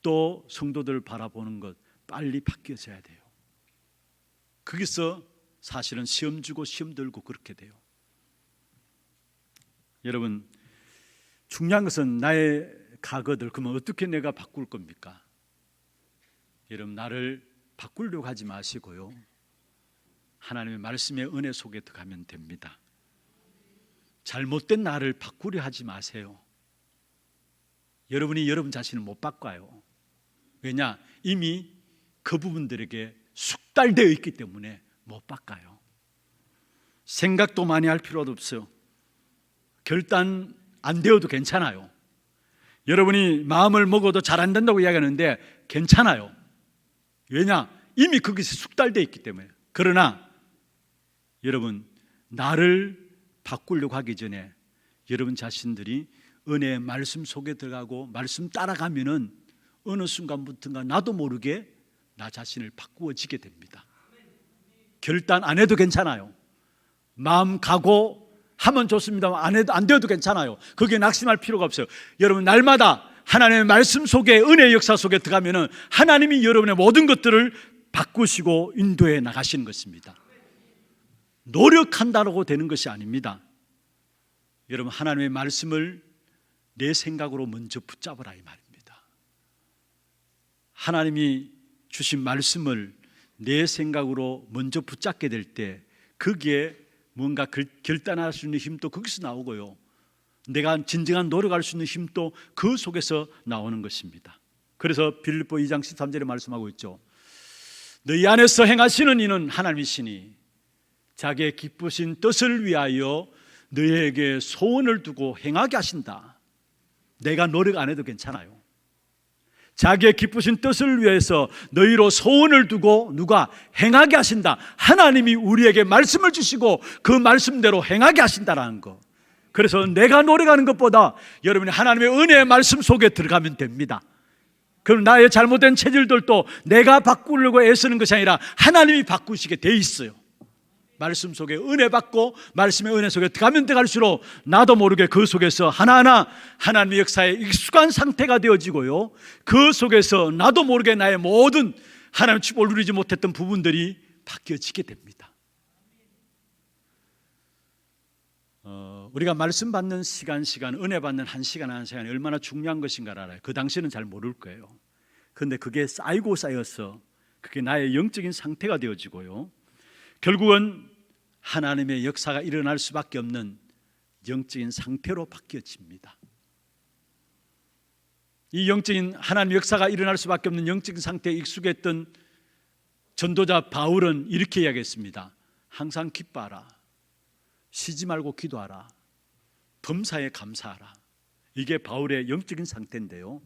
또 성도들을 바라보는 것 빨리 바뀌어져야 돼요. 거기서 사실은 시험 주고 시험 들고 그렇게 돼요. 여러분 중요한 것은 나의 과거들 그러면 어떻게 내가 바꿀 겁니까? 여러분 나를 바꾸려고 하지 마시고요. 하나님의 말씀의 은혜 속에 들어가면 됩니다. 잘못된 나를 바꾸려 하지 마세요. 여러분이 여러분 자신을 못 바꿔요. 왜냐? 이미 그 부분들에게 숙달되어 있기 때문에 못 바꿔요. 생각도 많이 할 필요도 없어요. 결단 안 되어도 괜찮아요. 여러분이 마음을 먹어도 잘 안 된다고 이야기하는데 괜찮아요. 왜냐? 이미 거기서 숙달되어 있기 때문에. 그러나 여러분, 나를 바꾸려고 하기 전에 여러분 자신들이 은혜의 말씀 속에 들어가고 말씀 따라가면은 어느 순간부터가 나도 모르게 나 자신을 바꾸어지게 됩니다. 결단 안 해도 괜찮아요. 마음 가고 하면 좋습니다만 안 되어도 괜찮아요. 거기에 낙심할 필요가 없어요. 여러분, 날마다 하나님의 말씀 속에, 은혜의 역사 속에 들어가면은 하나님이 여러분의 모든 것들을 바꾸시고 인도해 나가시는 것입니다. 노력한다고 되는 것이 아닙니다. 여러분, 하나님의 말씀을 내 생각으로 먼저 붙잡으라 이 말입니다. 하나님이 주신 말씀을 내 생각으로 먼저 붙잡게 될 때 거기에 뭔가 결단할 수 있는 힘도 거기서 나오고요, 내가 진정한 노력할 수 있는 힘도 그 속에서 나오는 것입니다. 그래서 빌립보 2장 13절에 말씀하고 있죠. 너희 안에서 행하시는 이는 하나님이시니 자기의 기쁘신 뜻을 위하여 너희에게 소원을 두고 행하게 하신다. 내가 노력 안 해도 괜찮아요. 자기의 기쁘신 뜻을 위해서 너희로 소원을 두고 누가 행하게 하신다. 하나님이 우리에게 말씀을 주시고 그 말씀대로 행하게 하신다라는 거. 그래서 내가 노력하는 것보다 여러분이 하나님의 은혜의 말씀 속에 들어가면 됩니다. 그럼 나의 잘못된 체질들도 내가 바꾸려고 애쓰는 것이 아니라 하나님이 바꾸시게 돼 있어요. 말씀 속에 은혜 받고 말씀의 은혜 속에 들어가면 들어갈수록 나도 모르게 그 속에서 하나하나 하나님의 역사에 익숙한 상태가 되어지고요, 그 속에서 나도 모르게 나의 모든 하나님의 축복을 누리지 못했던 부분들이 바뀌어지게 됩니다. 우리가 말씀 받는 시간, 은혜 받는 한 시간이 얼마나 중요한 것인가를 알아요. 그 당시에는 잘 모를 거예요. 그런데 그게 쌓이고 쌓여서 그게 나의 영적인 상태가 되어지고요, 결국은 하나님의 역사가 일어날 수밖에 없는 영적인 상태로 바뀌어집니다. 이 영적인 하나님의 역사가 일어날 수밖에 없는 영적인 상태에 익숙했던 전도자 바울은 이렇게 이야기했습니다. 항상 기뻐하라, 쉬지 말고 기도하라, 범사에 감사하라. 이게 바울의 영적인 상태인데요,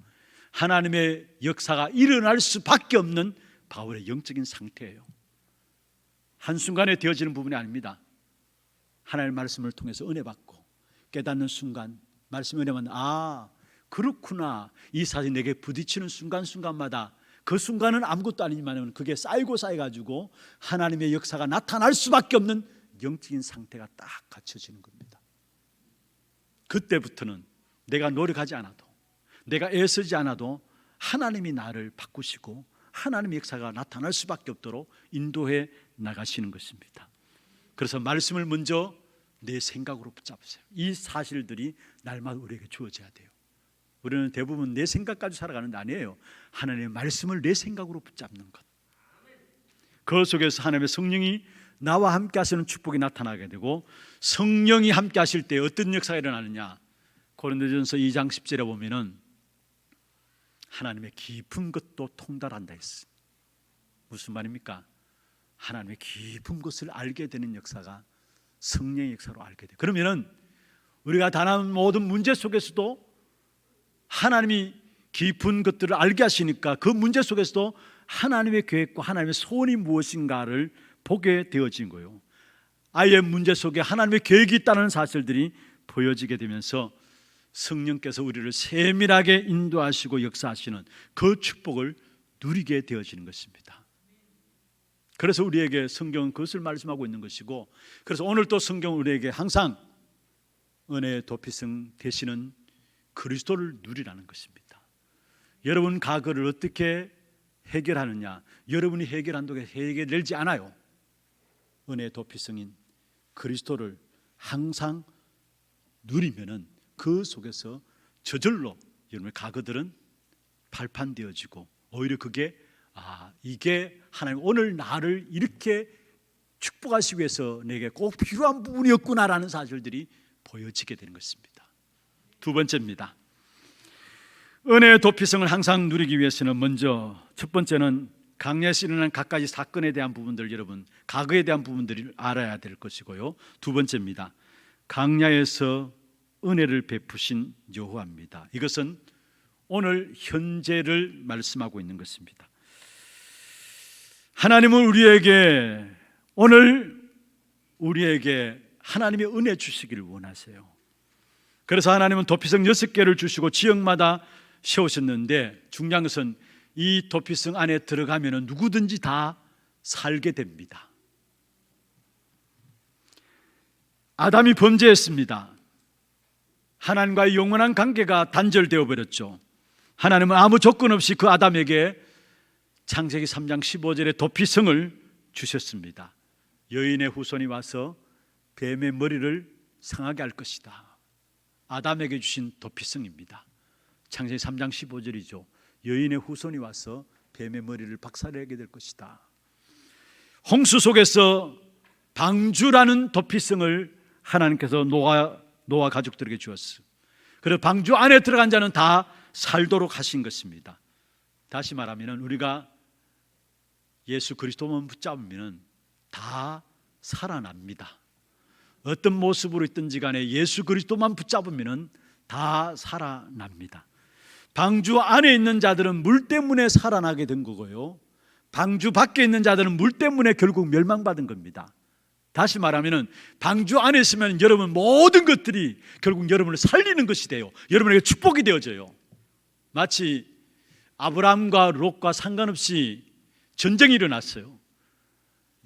하나님의 역사가 일어날 수밖에 없는 바울의 영적인 상태예요. 한순간에 되어지는 부분이 아닙니다. 하나님의 말씀을 통해서 은혜 받고 깨닫는 순간, 말씀 은혜만, 그렇구나, 이 사실이 내게 부딪히는 순간순간마다, 그 순간은 아무것도 아니지만 그게 쌓이고 쌓여가지고 하나님의 역사가 나타날 수밖에 없는 영적인 상태가 딱 갖춰지는 겁니다. 그때부터는 내가 노력하지 않아도, 내가 애쓰지 않아도 하나님이 나를 바꾸시고 하나님의 역사가 나타날 수밖에 없도록 인도해 나가시는 것입니다. 그래서 말씀을 먼저 내 생각으로 붙잡으세요. 이 사실들이 날마다 우리에게 주어져야 돼요. 우리는 대부분 내 생각 가지고 살아가는 게 아니에요. 하나님의 말씀을 내 생각으로 붙잡는 것. 그 속에서 하나님의 성령이 나와 함께 하시는 축복이 나타나게 되고, 성령이 함께 하실 때 어떤 역사가 일어나느냐, 고린도전서 2장 10절에 보면은 하나님의 깊은 것도 통달한다 했어요. 무슨 말입니까? 하나님의 깊은 것을 알게 되는 역사가 성령의 역사로 알게 돼요. 그러면은 우리가 당한 모든 문제 속에서도 하나님이 깊은 것들을 알게 하시니까 그 문제 속에서도 하나님의 계획과 하나님의 소원이 무엇인가를 보게 되어진 거예요. 아이의 문제 속에 하나님의 계획이 있다는 사실들이 보여지게 되면서 성령께서 우리를 세밀하게 인도하시고 역사하시는 그 축복을 누리게 되어지는 것입니다. 그래서 우리에게 성경은 그것을 말씀하고 있는 것이고, 그래서 오늘 또 성경은 우리에게 항상 은혜의 도피성 되시는 그리스도를 누리라는 것입니다. 여러분 과거를 어떻게 해결하느냐, 여러분이 해결한다고 해결되지 않아요. 은혜의 도피성인 그리스도를 항상 누리면은 그 속에서 저절로 여러분의 과거들은 발판되어지고, 오히려 그게 이게 하나님 오늘 나를 이렇게 축복하시기 위해서 내게 꼭 필요한 부분이었구나라는 사실들이 보여지게 되는 것입니다. 두 번째입니다. 은혜의 도피성을 항상 누리기 위해서는 먼저 첫 번째는 강야에서 일어난 갖가지 사건에 대한 부분들, 여러분 과거에 대한 부분들을 알아야 될 것이고요. 두 번째입니다. 강야에서 은혜를 베푸신 여호와입니다. 이것은 오늘 현재를 말씀하고 있는 것입니다. 하나님은 오늘 우리에게 하나님의 은혜 주시기를 원하세요. 그래서 하나님은 도피성 6개를 주시고 지역마다 세우셨는데 중요한 것은 이 도피성 안에 들어가면 누구든지 다 살게 됩니다. 아담이 범죄했습니다. 하나님과의 영원한 관계가 단절되어 버렸죠. 하나님은 아무 조건 없이 그 아담에게 창세기 3장 15절에 도피성을 주셨습니다. 여인의 후손이 와서 뱀의 머리를 상하게 할 것이다. 아담에게 주신 도피성입니다. 창세기 3장 15절이죠. 여인의 후손이 와서 뱀의 머리를 박살내게 될 것이다. 홍수 속에서 방주라는 도피성을 하나님께서 노아 가족들에게 주었어요. 그래서 방주 안에 들어간 자는 다 살도록 하신 것입니다. 다시 말하면 우리가 예수 그리스도만 붙잡으면 다 살아납니다. 어떤 모습으로 있든지 간에 예수 그리스도만 붙잡으면 다 살아납니다. 방주 안에 있는 자들은 물 때문에 살아나게 된 거고요, 방주 밖에 있는 자들은 물 때문에 결국 멸망받은 겁니다. 다시 말하면 방주 안에 있으면 여러분 모든 것들이 결국 여러분을 살리는 것이 돼요. 여러분에게 축복이 되어져요. 마치 아브라함과 롯과 상관없이 전쟁이 일어났어요.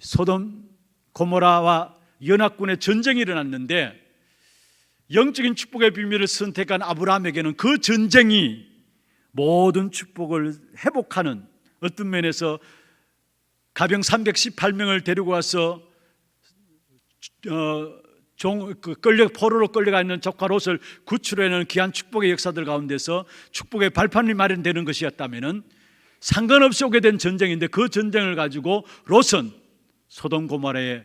소돔 고모라와 연합군의 전쟁이 일어났는데 영적인 축복의 비밀을 선택한 아브라함에게는 그 전쟁이 모든 축복을 회복하는, 어떤 면에서 가병 318명을 데리고 와서 포로로 끌려가 있는 적과 롯을 구출해내는 귀한 축복의 역사들 가운데서 축복의 발판이 마련되는 것이었다면 상관없이 오게 된 전쟁인데, 그 전쟁을 가지고 롯은 소돔 고모라에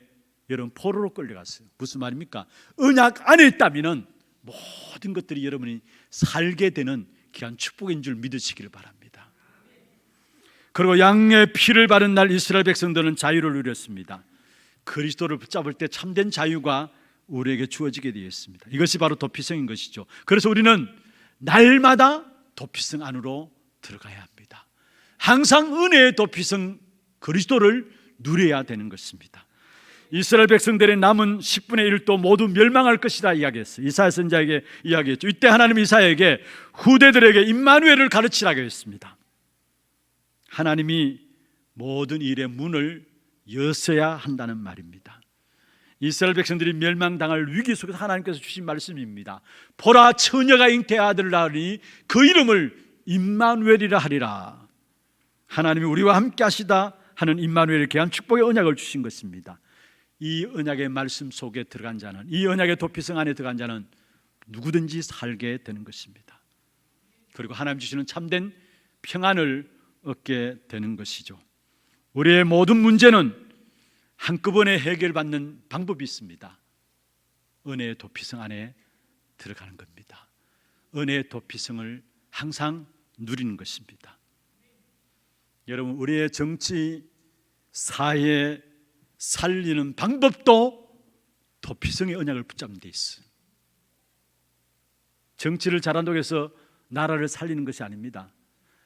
여러분 포로로 끌려갔어요. 무슨 말입니까? 언약 안에 있다면 모든 것들이 여러분이 살게 되는 귀한 축복인 줄 믿으시기를 바랍니다. 그리고 양의 피를 바른 날 이스라엘 백성들은 자유를 누렸습니다. 그리스도를 붙잡을 때 참된 자유가 우리에게 주어지게 되어 있습니다. 이것이 바로 도피성인 것이죠. 그래서 우리는 날마다 도피성 안으로 들어가야 합니다. 항상 은혜의 도피성 그리스도를 누려야 되는 것입니다. 이스라엘 백성들의 남은 10분의 1도 모두 멸망할 것이다 이야기했어요. 이사야 선지자에게 이야기했죠. 이때 하나님 이사야에게 후대들에게 임마누엘을 가르치라고 했습니다. 하나님이 모든 일의 문을 여셔야 한다는 말입니다. 이스라엘 백성들이 멸망당할 위기 속에서 하나님께서 주신 말씀입니다. 보라, 처녀가 잉태의 아들을 낳으니 그 이름을 임마누엘이라 하리라. 하나님이 우리와 함께 하시다 하는 임마누엘의 귀한 축복의 언약을 주신 것입니다. 이 언약의 말씀 속에 들어간 자는, 이 언약의 도피성 안에 들어간 자는 누구든지 살게 되는 것입니다. 그리고 하나님 주시는 참된 평안을 얻게 되는 것이죠. 우리의 모든 문제는 한꺼번에 해결받는 방법이 있습니다. 은혜의 도피성 안에 들어가는 겁니다. 은혜의 도피성을 항상 누리는 것입니다. 여러분, 우리의 정치, 사회 살리는 방법도 도피성의 언약을 붙잡는 데 있어요. 정치를 잘한다고 해서 나라를 살리는 것이 아닙니다.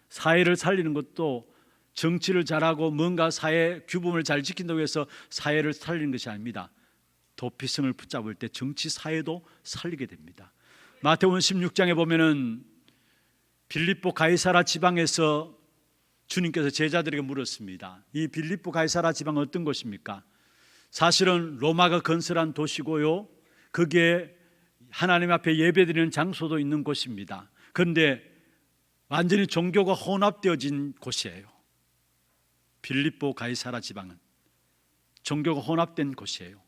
사회를 살리는 것도 정치를 잘하고 뭔가 사회 규범을 잘 지킨다고 해서 사회를 살리는 것이 아닙니다. 도피성을 붙잡을 때 정치 사회도 살리게 됩니다. 마태복음 16장에 보면은 빌립보 가이사라 지방에서 주님께서 제자들에게 물었습니다. 이 빌립보 가이사라 지방은 어떤 곳입니까? 사실은 로마가 건설한 도시고요, 거기에 하나님 앞에 예배드리는 장소도 있는 곳입니다. 그런데 완전히 종교가 혼합되어진 곳이에요. 빌립보 가이사라 지방은 종교가 혼합된 곳이에요.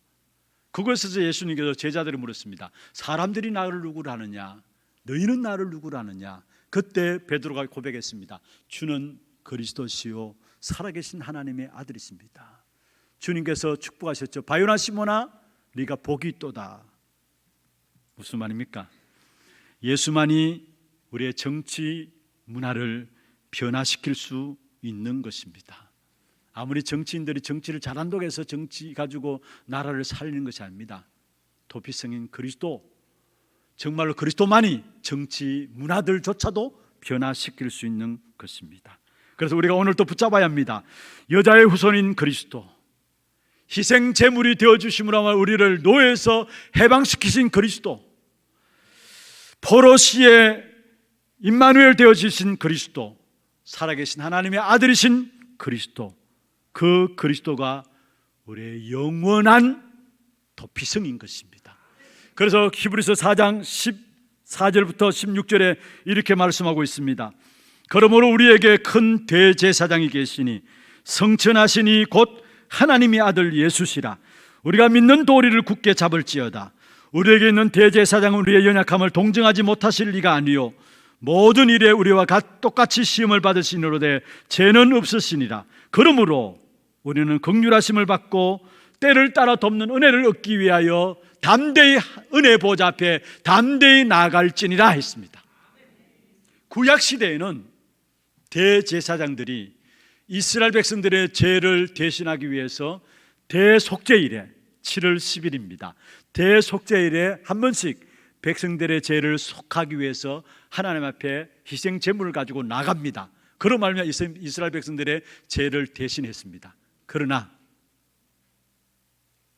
그곳에서 예수님께서 제자들을 물었습니다. 사람들이 나를 누구로 하느냐? 너희는 나를 누구로 하느냐? 그때 베드로가 고백했습니다. 주는 그리스도시요 살아계신 하나님의 아들이십니다. 주님께서 축복하셨죠. 바요나 시몬아 네가 복이 있도다. 무슨 말입니까? 예수만이 우리의 정치 문화를 변화시킬 수 있는 것입니다. 아무리 정치인들이 정치를 잘한다고 해서 정치 가지고 나라를 살리는 것이 아닙니다. 도피성인 그리스도, 정말로 그리스도만이 정치 문화들조차도 변화시킬 수 있는 것입니다. 그래서 우리가 오늘 또 붙잡아야 합니다. 여자의 후손인 그리스도, 희생 제물이 되어주심으로 우리를 노예에서 해방시키신 그리스도, 포로시의 임마누엘 되어주신 그리스도, 살아계신 하나님의 아들이신 그리스도, 그 그리스도가 우리의 영원한 도피성인 것입니다. 그래서 히브리서 4장 14절부터 16절에 이렇게 말씀하고 있습니다. 그러므로 우리에게 큰 대제사장이 계시니 성천하시니 곧 하나님의 아들 예수시라. 우리가 믿는 도리를 굳게 잡을지어다. 우리에게 있는 대제사장은 우리의 연약함을 동정하지 못하실 리가 아니요 모든 일에 우리와 똑같이 시험을 받으시노로되 죄는 없으시니라. 그러므로 우리는 긍휼하심을 받고 때를 따라 돕는 은혜를 얻기 위하여 담대히 은혜 보좌 앞에 담대히 나아갈지니라 했습니다. 구약 시대에는 대제사장들이 이스라엘 백성들의 죄를 대신하기 위해서 대속죄일에 7월 10일입니다. 대속죄일에 한 번씩 백성들의 죄를 속하기 위해서 하나님 앞에 희생 제물을 가지고 나갑니다. 그로 말미암아 이스라엘 백성들의 죄를 대신했습니다. 그러나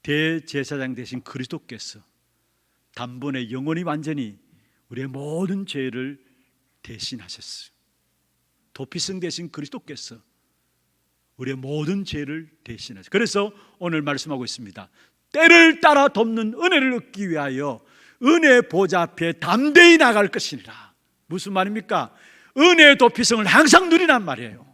대제사장 대신 그리스도께서 단번에 영원히 완전히 우리의 모든 죄를 대신하셨어요. 도피성 대신 그리스도께서 우리의 모든 죄를 대신하셨어요. 그래서 오늘 말씀하고 있습니다. 때를 따라 돕는 은혜를 얻기 위하여 은혜 보좌 앞에 담대히 나갈 것이니라. 무슨 말입니까? 은혜의 도피성을 항상 누리란 말이에요.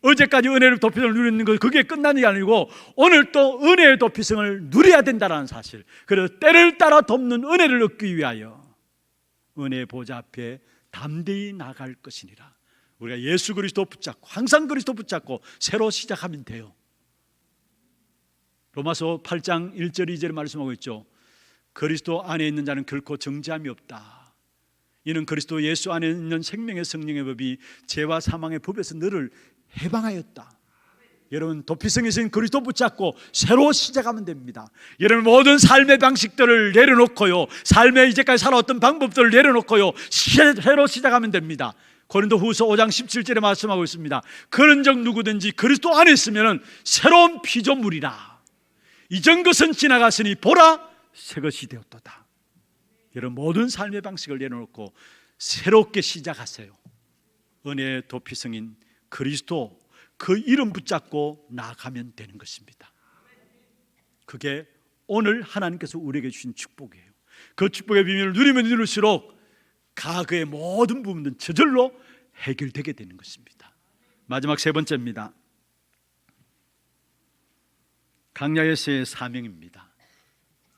어제까지 은혜의 도피성을 누리는 것, 그게 끝난 게 아니고 오늘 또 은혜의 도피성을 누려야 된다는 사실. 그래서 때를 따라 돕는 은혜를 얻기 위하여 은혜의 보좌 앞에 담대히 나갈 것이니라. 우리가 예수 그리스도 붙잡고 항상 그리스도 붙잡고 새로 시작하면 돼요. 로마서 8장 1절 2절에 말씀하고 있죠. 그리스도 안에 있는 자는 결코 정죄함이 없다. 이는 그리스도 예수 안에 있는 생명의 성령의 법이 죄와 사망의 법에서 너를 해방하였다. 여러분 도피성이신 그리스도 붙잡고 새로 시작하면 됩니다. 여러분 모든 삶의 방식들을 내려놓고요, 삶의 이제까지 살아왔던 방법들을 내려놓고요, 새로 시작하면 됩니다. 고린도후서 5장 17절에 말씀하고 있습니다. 그런즉 누구든지 그리스도 안에 있으면 새로운 피조물이라. 이전 것은 지나갔으니 보라 새 것이 되었도다. 여러분 모든 삶의 방식을 내려놓고 새롭게 시작하세요. 은혜의 도피성인 그리스도, 그 이름 붙잡고 나아가면 되는 것입니다. 그게 오늘 하나님께서 우리에게 주신 축복이에요. 그 축복의 비밀을 누리면 누릴수록 과거의 모든 부분은 저절로 해결되게 되는 것입니다. 마지막 세 번째입니다. 강야에서의 사명입니다.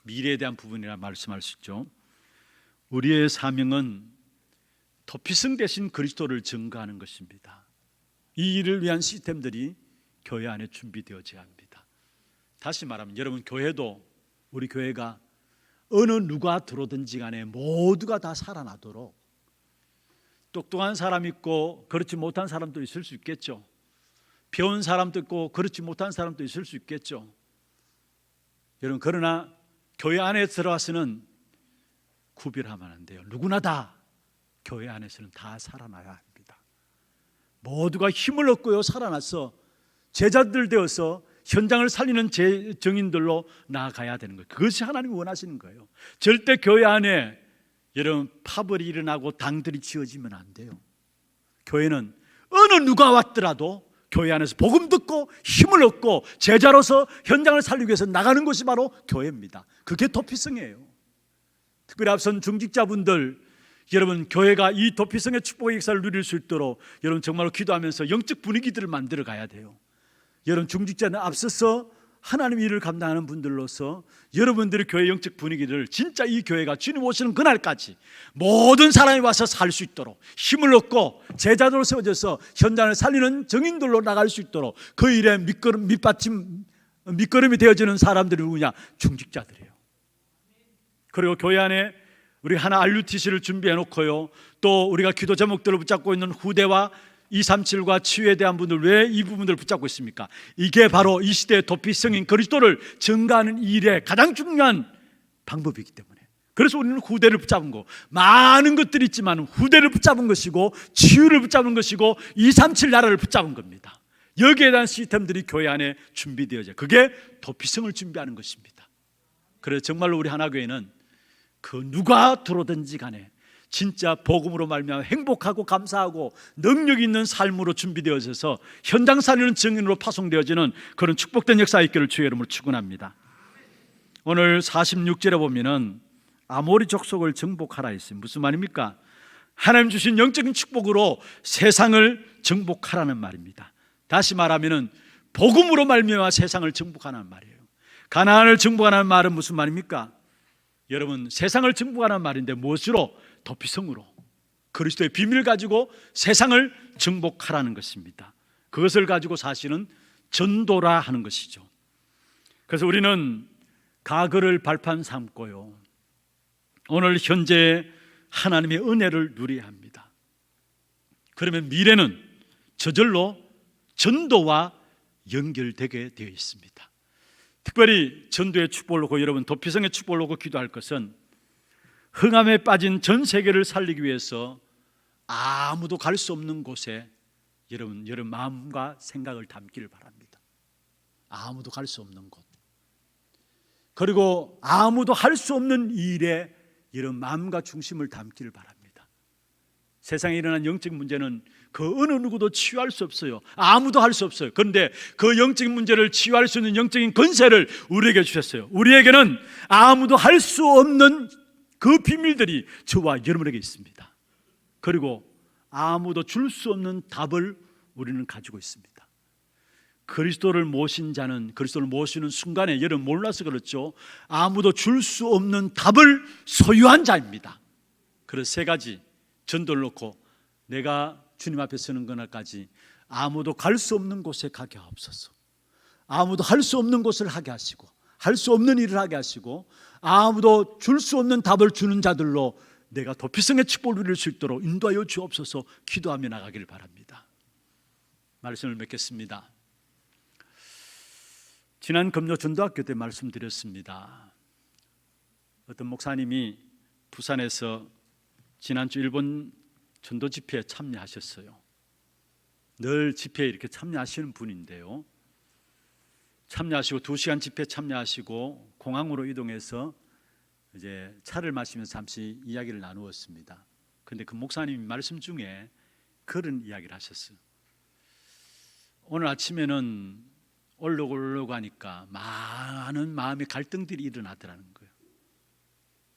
미래에 대한 부분이라 말씀할 수 있죠. 우리의 사명은 도피성 대신 그리스도를 증거하는 것입니다. 이 일을 위한 시스템들이 교회 안에 준비되어져야 합니다. 다시 말하면 여러분 교회도, 우리 교회가 어느 누가 들어오든지 간에 모두가 다 살아나도록, 똑똑한 사람 있고 그렇지 못한 사람도 있을 수 있겠죠. 배운 사람도 있고 그렇지 못한 사람도 있을 수 있겠죠. 여러분 그러나 교회 안에 들어와서는 구별하면 안 돼요. 누구나 다 교회 안에서는 다 살아나야 합니다. 모두가 힘을 얻고요 살아나서 제자들 되어서 현장을 살리는 정인들로 나아가야 되는 거예요. 그것이 하나님이 원하시는 거예요. 절대 교회 안에 여러분 파벌이 일어나고 당들이 지어지면 안 돼요. 교회는 어느 누가 왔더라도 교회 안에서 복음 듣고 힘을 얻고 제자로서 현장을 살리기 위해서 나가는 것이 바로 교회입니다. 그게 도피성이에요. 특별히 앞선 중직자분들, 여러분 교회가 이 도피성의 축복의 역사를 누릴 수 있도록 여러분 정말로 기도하면서 영적 분위기들을 만들어 가야 돼요. 여러분 중직자는 앞서서 하나님 일을 감당하는 분들로서 여러분들의 교회 영적 분위기를 진짜 이 교회가 주님 오시는 그날까지 모든 사람이 와서 살 수 있도록 힘을 얻고 제자들로 세워져서 현장을 살리는 정인들로 나갈 수 있도록 그 일에 밑받침 밑거름이 되어지는 사람들이 누구냐? 중직자들이에요. 그리고 교회 안에 우리 하나 RUTC를 준비해 놓고요, 또 우리가 기도 제목들을 붙잡고 있는 후대와 237과 치유에 대한 분들, 왜 이 부분들을 붙잡고 있습니까? 이게 바로 이 시대의 도피성인 그리스도를 증가하는 일의 가장 중요한 방법이기 때문에, 그래서 우리는 후대를 붙잡은 거, 많은 것들이 있지만 후대를 붙잡은 것이고 치유를 붙잡은 것이고 237 나라를 붙잡은 겁니다. 여기에 대한 시스템들이 교회 안에 준비되어져, 그게 도피성을 준비하는 것입니다. 그래서 정말로 우리 하나교회는 그 누가 들어오든지 간에 진짜 복음으로 말미암아 행복하고 감사하고 능력 있는 삶으로 준비되어져서 현장 살리는 증인으로 파송되어지는 그런 축복된 역사가 있기를 주의 이름으로 축원합니다. 오늘 46절에 보면은 아모리 족속을 정복하라 했어요. 무슨 말입니까? 하나님 주신 영적인 축복으로 세상을 정복하라는 말입니다. 다시 말하면은 복음으로 말미암아 세상을 정복하라는 말이에요. 가나안을 정복하라는 말은 무슨 말입니까? 여러분, 세상을 정복하라는 말인데 무엇으로? 도피성으로, 그리스도의 비밀을 가지고 세상을 정복하라는 것입니다. 그것을 가지고 사실은 전도라 하는 것이죠. 그래서 우리는 과거를 발판 삼고요, 오늘 현재 하나님의 은혜를 누려야 합니다. 그러면 미래는 저절로 전도와 연결되게 되어 있습니다. 특별히 전도의 축복을 놓고, 여러분 도피성의 축복을 놓고 기도할 것은 흥함에 빠진 전 세계를 살리기 위해서 아무도 갈 수 없는 곳에 여러분 마음과 생각을 담기를 바랍니다. 아무도 갈 수 없는 곳, 그리고 아무도 할 수 없는 일에 이런 마음과 중심을 담기를 바랍니다. 세상에 일어난 영적 문제는 그 어느 누구도 치유할 수 없어요. 아무도 할 수 없어요. 그런데 그 영적인 문제를 치유할 수 있는 영적인 권세를 우리에게 주셨어요. 우리에게는 아무도 할 수 없는 그 비밀들이 저와 여러분에게 있습니다. 그리고 아무도 줄 수 없는 답을 우리는 가지고 있습니다. 그리스도를 모신 자는, 그리스도를 모시는 순간에 여러분 몰라서 그렇죠, 아무도 줄 수 없는 답을 소유한 자입니다. 그래서 세 가지 전도를 놓고 내가 주님 앞에 서는 그날까지 아무도 갈 수 없는 곳에 가게 하옵소서. 아무도 할 수 없는 곳을 하게 하시고, 할 수 없는 일을 하게 하시고, 아무도 줄 수 없는 답을 주는 자들로 내가 도피성의 축복을 누릴 수 있도록 인도하여 주옵소서. 기도하며 나가기를 바랍니다. 말씀을 맺겠습니다. 지난 금요 전도학교 때 말씀드렸습니다. 어떤 목사님이 부산에서 지난주 일본 전도 집회에 참여하셨어요. 늘 집회에 이렇게 참여하시는 분인데요, 참여하시고 2시간 집회 참여하시고 공항으로 이동해서 이제 차를 마시면서 잠시 이야기를 나누었습니다. 그런데 그 목사님이 말씀 중에 그런 이야기를 하셨어요. 오늘 아침에는 올라오려고 하니까 많은 마음의 갈등들이 일어나더라는 거예요.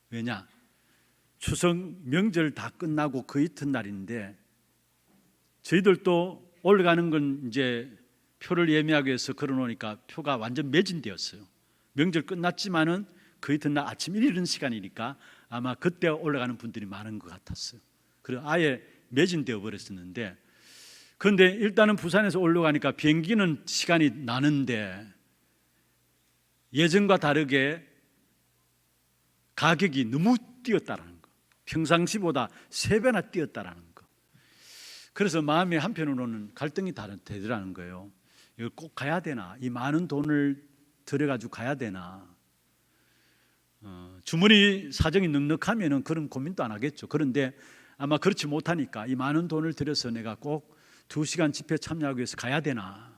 왜냐? 추석 명절 다 끝나고 그 이튿날인데 저희들도 올라가는 건 이제 표를 예매하기 위해서 걸어놓으니까 표가 완전 매진되었어요. 명절 끝났지만은 그 이튿날 아침 이른 시간이니까 아마 그때 올라가는 분들이 많은 것 같았어요. 그래서 아예 매진되어 버렸었는데, 그런데 일단은 부산에서 올라가니까 비행기는 시간이 나는데 예전과 다르게 가격이 너무 뛰었다라는 거, 평상시보다 3배나 뛰었다라는 거. 그래서 마음이 한편으로는 갈등이 되더라는 거예요. 이거 꼭 가야 되나? 이 많은 돈을 들여가지고 가야 되나? 주머니 사정이 넉넉하면은 그런 고민도 안 하겠죠. 그런데 아마 그렇지 못하니까 이 많은 돈을 들여서 내가 꼭 2시간 집회 참여하기 위해서 가야 되나?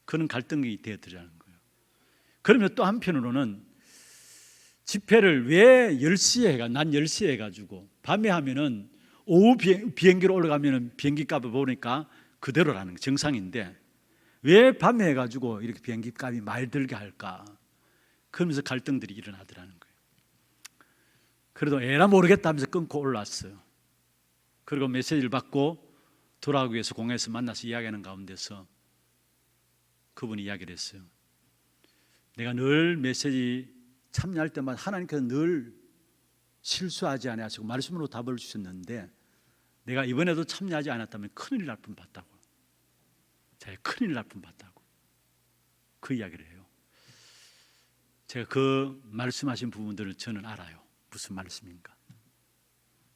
그런 갈등이 되어들라는 거예요. 그러면 또 한편으로는 집회를 왜 10시에 해가, 난 10시에 해가지고 밤에 하면은 오후 비행기로 올라가면은 비행기 값을 보니까 그대로라는 게 정상인데 왜 밤에 해가지고 이렇게 비행기 값이 많이 들게 할까? 그러면서 갈등들이 일어나더라는 거예요. 그래도 에라 모르겠다 하면서 끊고 올라왔어요. 그리고 메시지를 받고 돌아오기 위해서 공항에서 만나서 이야기하는 가운데서 그분이 이야기를 했어요. 내가 늘 메시지 참여할 때마다 하나님께서 늘 실수하지 않으시고 말씀으로 답을 주셨는데 내가 이번에도 참여하지 않았다면 큰일 날 뻔 봤다고. 제가 큰일 날 뻔 봤다고 그 이야기를 해요. 제가 그 말씀하신 부분들을 저는 알아요. 무슨 말씀인가.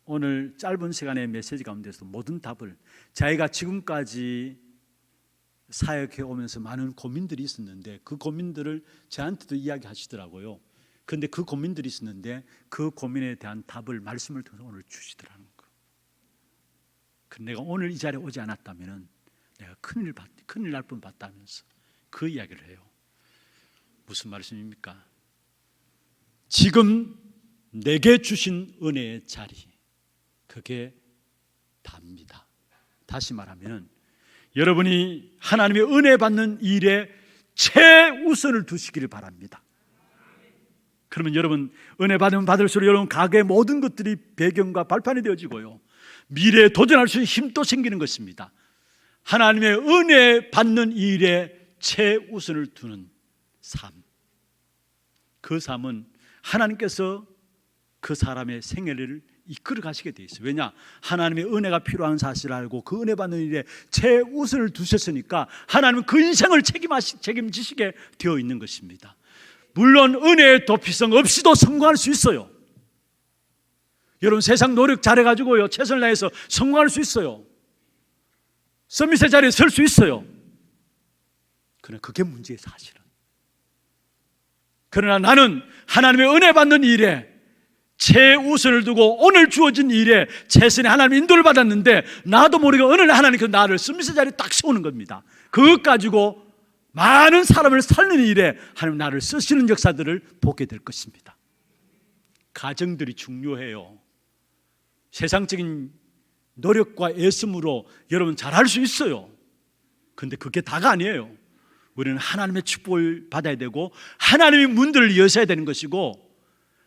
오늘 짧은 시간의 메시지 가운데서 모든 답을, 자기가 지금까지 사역해 오면서 많은 고민들이 있었는데 그 고민들을 저한테도 이야기하시더라고요. 그런데 그 고민들이 있었는데 그 고민에 대한 답을 말씀을 통해서 오늘 주시더라는 거. 내가 오늘 이 자리에 오지 않았다면 내가 큰일 날 뻔 봤다면서 그 이야기를 해요. 무슨 말씀입니까? 지금 내게 주신 은혜의 자리, 그게 답니다. 다시 말하면 여러분이 하나님의 은혜 받는 일에 최우선을 두시기를 바랍니다. 그러면 여러분 은혜 받으면 받을수록 여러분 가게의 모든 것들이 배경과 발판이 되어지고요, 미래에 도전할 수 있는 힘도 생기는 것입니다. 하나님의 은혜 받는 일에 최우선을 두는 삶, 그 삶은 하나님께서 그 사람의 생애를 이끌어 가시게 돼 있어요. 왜냐? 하나님의 은혜가 필요한 사실을 알고 그 은혜 받는 일에 최우선을 두셨으니까 하나님은 그 인생을 책임지시게 되어 있는 것입니다. 물론 은혜의 도피성 없이도 성공할 수 있어요. 여러분 세상 노력 잘해가지고요 최선을 다해서 성공할 수 있어요. 서밋의 자리에 설 수 있어요. 그러나 그게 문제예요 사실은. 그러나 나는 하나님의 은혜 받는 일에 최우선을 두고 오늘 주어진 일에 최선의 하나님의 인도를 받았는데 나도 모르게 어느 날 하나님께서 나를 서밋의 자리에 딱 세우는 겁니다. 그것 가지고 많은 사람을 살리는 일에 하나님 나를 쓰시는 역사들을 보게 될 것입니다. 가정들이 중요해요. 세상적인 노력과 애씀으로 여러분 잘할 수 있어요. 그런데 그게 다가 아니에요. 우리는 하나님의 축복을 받아야 되고 하나님의 문들을 여셔야 되는 것이고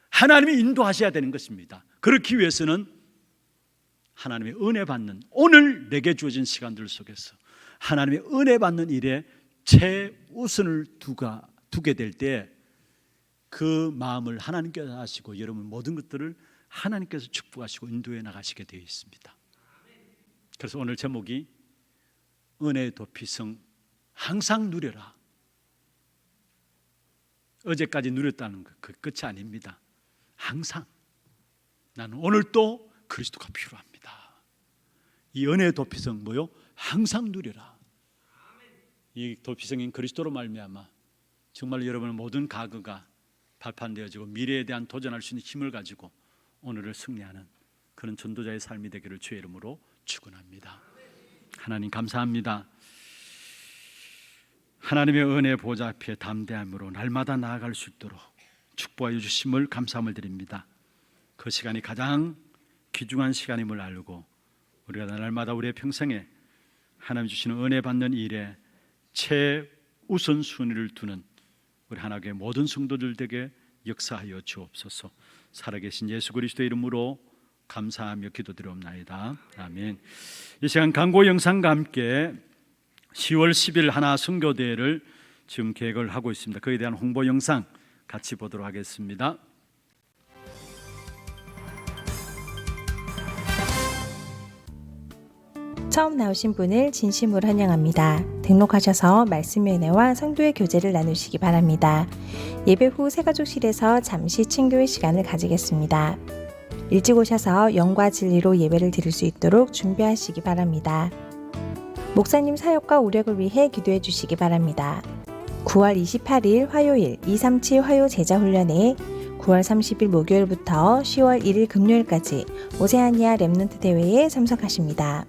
하나님이 인도하셔야 되는 것입니다. 그렇기 위해서는 하나님의 은혜 받는 오늘 내게 주어진 시간들 속에서 하나님의 은혜 받는 일에 최우선을 두게 될 때 그 마음을 하나님께서 하시고 여러분 모든 것들을 하나님께서 축복하시고 인도해 나가시게 되어 있습니다. 그래서 오늘 제목이 은혜의 도피성 항상 누려라. 어제까지 누렸다는 것 그 끝이 아닙니다. 항상 나는 오늘 또 그리스도가 필요합니다. 이 은혜의 도피성 뭐요? 항상 누려라. 이 도피성인 그리스도로 말미암아 정말 여러분의 모든 가거가 발판되어지고 미래에 대한 도전할 수 있는 힘을 가지고 오늘을 승리하는 그런 전도자의 삶이 되기를 주의 이름으로 축원합니다. 하나님 감사합니다. 하나님의 은혜 보좌 앞에 담대함으로 날마다 나아갈 수 있도록 축복하여 주심을 감사함을 드립니다. 그 시간이 가장 귀중한 시간임을 알고 우리가 날마다 우리의 평생에 하나님 주시는 은혜 받는 일에 최우선순위를 두는 우리 하나님의 모든 성도들에게 역사하여 주옵소서. 살아계신 예수 그리스도의 이름으로 감사하며 기도드리옵나이다. 아멘. 이 시간 광고 영상과 함께 10월 10일 하나 선교대회를 지금 계획을 하고 있습니다. 그에 대한 홍보 영상 같이 보도록 하겠습니다. 처음 나오신 분을 진심으로 환영합니다. 등록하셔서 말씀의 은혜와 성도의 교제를 나누시기 바랍니다. 예배 후 새가족실에서 잠시 친교의 시간을 가지겠습니다. 일찍 오셔서 영과 진리로 예배를 드릴 수 있도록 준비하시기 바랍니다. 목사님 사역과 우력을 위해 기도해 주시기 바랍니다. 9월 28일 화요일 237 화요 제자훈련에 9월 30일 목요일부터 10월 1일 금요일까지 오세아니아 렘넌트 대회에 참석하십니다.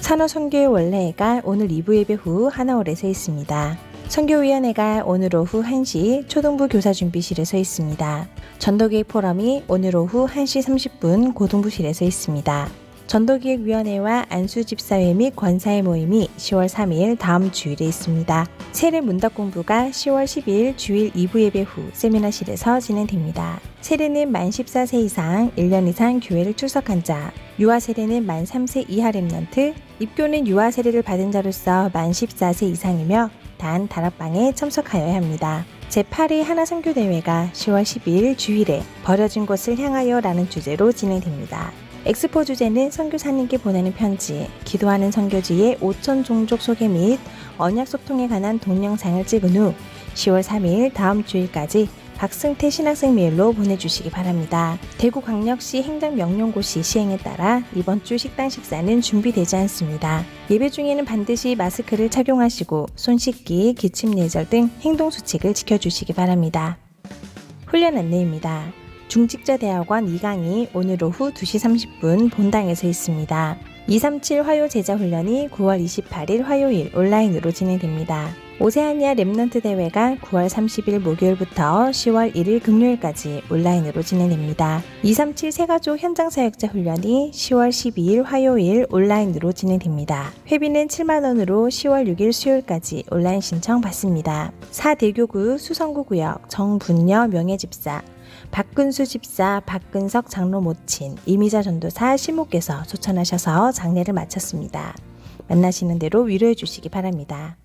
산호선교회 원래회가 오늘 2부 예배 후 하나홀에 서 있습니다. 선교위원회가 오늘 오후 1시 초등부 교사준비실에 서 있습니다. 전도기획 포럼이 오늘 오후 1시 30분 고등부실에 서 있습니다. 전도기획위원회와 안수집사회 및 권사회 모임이 10월 3일 다음 주일에 있습니다. 세례 문답 공부가 10월 12일 주일 2부 예배 후 세미나실에서 진행됩니다. 세례는 만 14세 이상 1년 이상 교회를 출석한 자, 유아 세례는 만 3세 이하 렘넌트, 입교는 유아 세례를 받은 자로서 만 14세 이상이며 단 다락방에 참석하여야 합니다. 제8회 하나선교대회가 10월 12일 주일에 버려진 곳을 향하여 라는 주제로 진행됩니다. 엑스포 주제는 선교사님께 보내는 편지, 기도하는 선교지의 5천 종족 소개 및 언약 소통에 관한 동영상을 찍은 후 10월 3일 다음 주일까지 박승태 신학생 메일로 보내주시기 바랍니다. 대구광역시 행정명령고시 시행에 따라 이번 주 식당 식사는 준비되지 않습니다. 예배 중에는 반드시 마스크를 착용하시고 손 씻기, 기침 예절 등 행동수칙을 지켜주시기 바랍니다. 훈련 안내입니다. 중직자대학원 2강이 오늘 오후 2시 30분 본당에서 있습니다. 237 화요 제자 훈련이 9월 28일 화요일 온라인으로 진행됩니다. 오세아니아 랩넌트 대회가 9월 30일 목요일부터 10월 1일 금요일까지 온라인으로 진행됩니다. 237 세가족 현장 사역자 훈련이 10월 12일 화요일 온라인으로 진행됩니다. 회비는 7만원으로 10월 6일 수요일까지 온라인 신청 받습니다. 사대교구 수성구구역 정분녀 명예집사 박근수 집사, 박근석 장로 모친, 이미자 전도사 시모께서 초청하셔서 장례를 마쳤습니다. 만나시는 대로 위로해 주시기 바랍니다.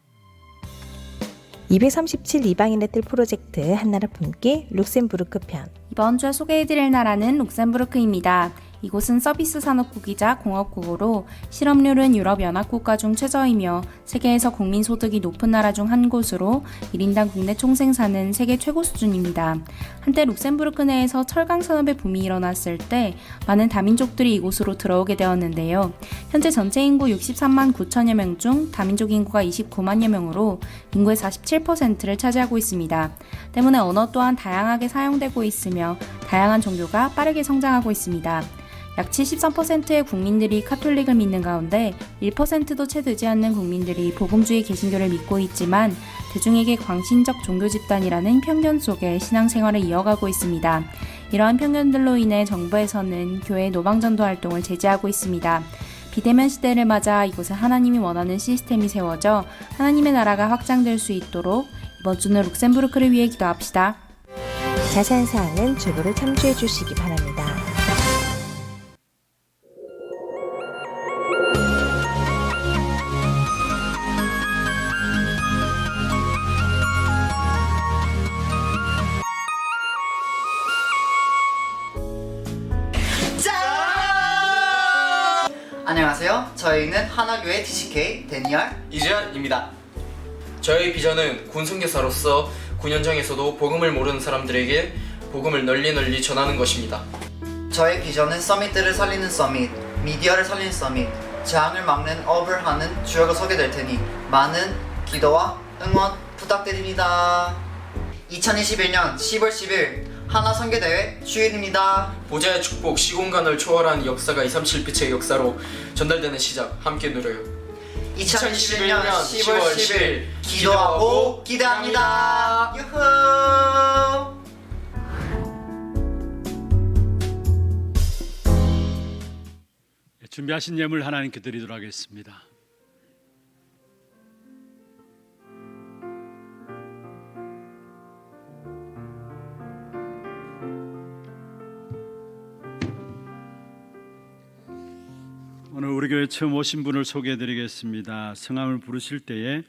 237 이방인의 뜰 프로젝트 한나라 품기 룩셈부르크 편. 이번 주에 소개해드릴 나라는 룩셈부르크입니다. 이곳은 서비스 산업국이자 공업국으로 실업률은 유럽연합국가 중 최저이며 세계에서 국민소득이 높은 나라 중 한 곳으로 1인당 국내 총생산은 세계 최고 수준입니다. 한때 룩셈부르크 내에서 철강 산업의 붐이 일어났을 때 많은 다민족들이 이곳으로 들어오게 되었는데요. 현재 전체 인구 63만 9천여 명 중 다민족 인구가 29만여 명으로 인구의 47%를 차지하고 있습니다. 때문에 언어 또한 다양하게 사용되고 있으며 다양한 종교가 빠르게 성장하고 있습니다. 약 73%의 국민들이 카톨릭을 믿는 가운데 1%도 채 되지 않는 국민들이 복음주의 개신교를 믿고 있지만 대중에게 광신적 종교 집단이라는 편견 속에 신앙생활을 이어가고 있습니다. 이러한 편견들로 인해 정부에서는 교회 노방전도 활동을 제재하고 있습니다. 비대면 시대를 맞아 이곳에 하나님이 원하는 시스템이 세워져 하나님의 나라가 확장될 수 있도록 이번 주는 룩셈부르크를 위해 기도합시다. 자세한 사항은 주보를 참조해 주시기 바랍니다. 안녕하세요. 저희는 하나교회 TCK 데니얼 이주연입니다. 저희 비전은 군선교사로서 군현장에서도 복음을 모르는 사람들에게 복음을 널리 전하는 것입니다. 저의 비전은 서밋들을 살리는 서밋, 미디어를 살리는 서밋, 재앙을 막는 업을 하는 주역을 서게 될 테니 많은 기도와 응원 부탁드립니다. 2021년 10월 10일 하나 선교대회 주일입니다. 보좌의 축복, 시공간을 초월한 역사가 237 빛의 역사로 전달되는 시작 함께 누려요. 2021년 10월 10일 기도하고 기대합니다. 유후. 준비하신 예물 하나님께 드리도록 하겠습니다. 오늘 우리 교회 처음 오신 분을 소개해드리겠습니다. 성함을 부르실 때에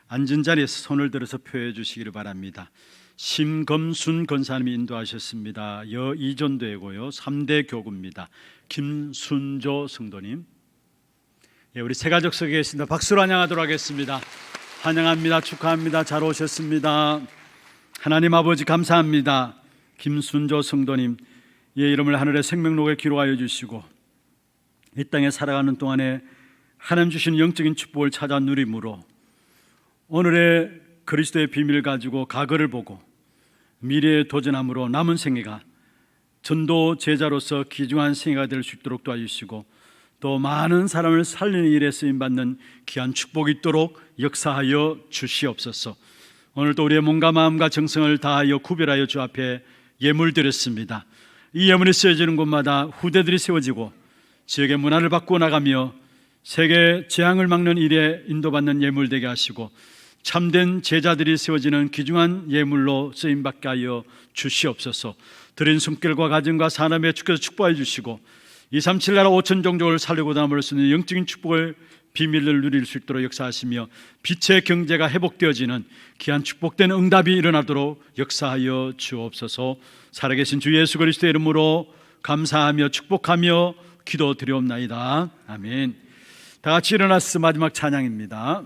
앉은 자리에서 손을 들어서 표해 주시기를 바랍니다. 심검순 권사님이 인도하셨습니다. 여이전도이고요 3대 교구입니다. 김순조 성도님, 우리 새가족 속에 계십니다. 박수로 환영하도록 하겠습니다. 환영합니다. 축하합니다. 잘 오셨습니다. 하나님 아버지 감사합니다. 김순조 성도님, 이름을 하늘의 생명록에 기록하여 주시고 이 땅에 살아가는 동안에 하나님 주신 영적인 축복을 찾아 누림으로 오늘의 그리스도의 비밀을 가지고 과거를 보고 미래에 도전함으로 남은 생애가 전도 제자로서 귀중한 생애가 될 수 있도록 도와주시고 또 많은 사람을 살리는 일에 쓰임받는 귀한 축복이 있도록 역사하여 주시옵소서. 오늘도 우리의 몸과 마음과 정성을 다하여 구별하여 주 앞에 예물 드렸습니다. 이 예물이 쓰여지는 곳마다 후대들이 세워지고 지역의 문화를 바꾸어 나가며 세계 재앙을 막는 일에 인도받는 예물 되게 하시고 참된 제자들이 세워지는 귀중한 예물로 쓰임받게 하여 주시옵소서. 드린 손길과 가정과 산업에 주께서 축복해 주시고 237 나라 5천 종족을 살리고 담을 수 있는 영적인 축복을 비밀을 누릴 수 있도록 역사하시며 빛의 경제가 회복되어지는 귀한 축복된 응답이 일어나도록 역사하여 주옵소서. 살아계신 주 예수 그리스도의 이름으로 감사하며 축복하며 기도드리옵나이다. 아멘. 다 같이 일어나서 마지막 찬양입니다.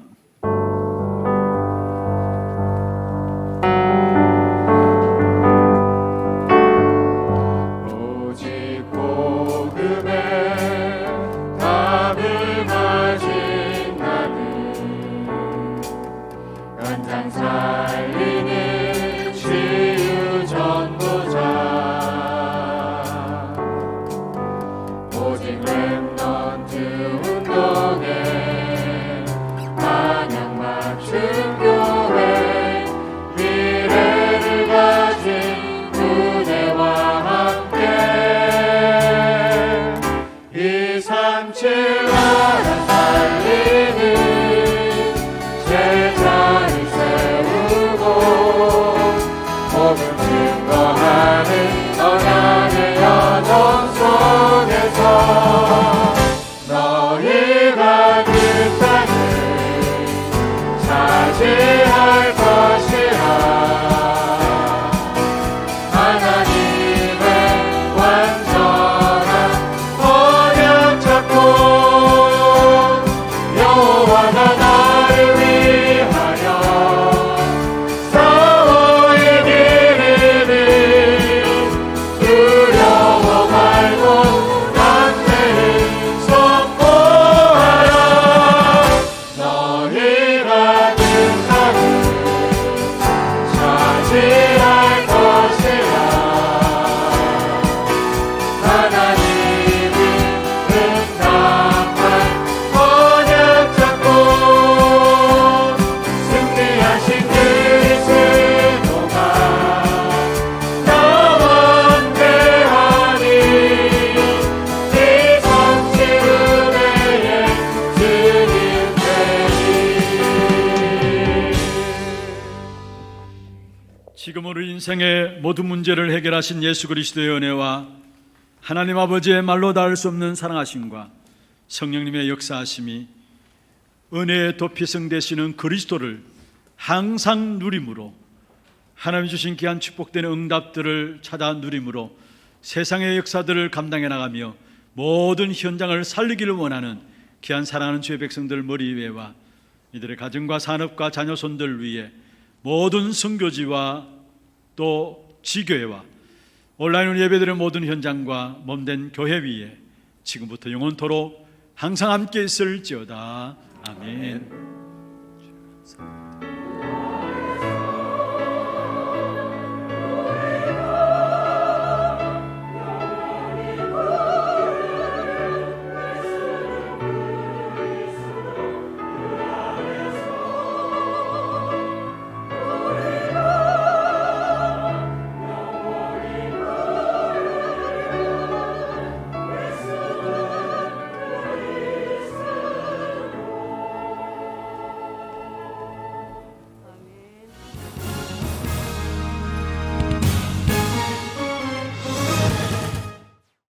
살리는 치유 전도자 오직 렘넌트 운동에 방향 맞춘 교회 미래를 가진 무대와 함께 237 나라 살리는 제자를 세우고 복음 증거하는 언약의 여정 속에서 너희가 그 땅을 차지할 것이라 하나님의 완전한 언약 잡고 여호와가 나를 위하여 싸워 이기리니 두려워 말고 담대히 선포하라 너희가 그 땅을 차지할 것이라 하나님이 응답한 언약 잡고 승리하신 그리스도가 나와 함께하니 이 성취 은혜의 주님 되리 지금 우리 인생의 모든 문제를 해결하신 예수 그리스도의 은혜와 하나님 아버지의 말로 닿을 수 없는 사랑하심과 성령님의 역사하심이 은혜의 도피성 되시는 그리스도를 항상 누림으로 하나님 주신 귀한 축복되는 응답들을 찾아 누림으로 세상의 역사들을 감당해 나가며 모든 현장을 살리기를 원하는 귀한 사랑하는 주의 백성들 머리 위에와 이들의 가정과 산업과 자녀손들 위에 모든 선교지와 또 지교회와 온라인 예배드리는 모든 현장과 몸된 교회 위에 지금부터 영원토록 항상 함께 있을지어다. 아멘.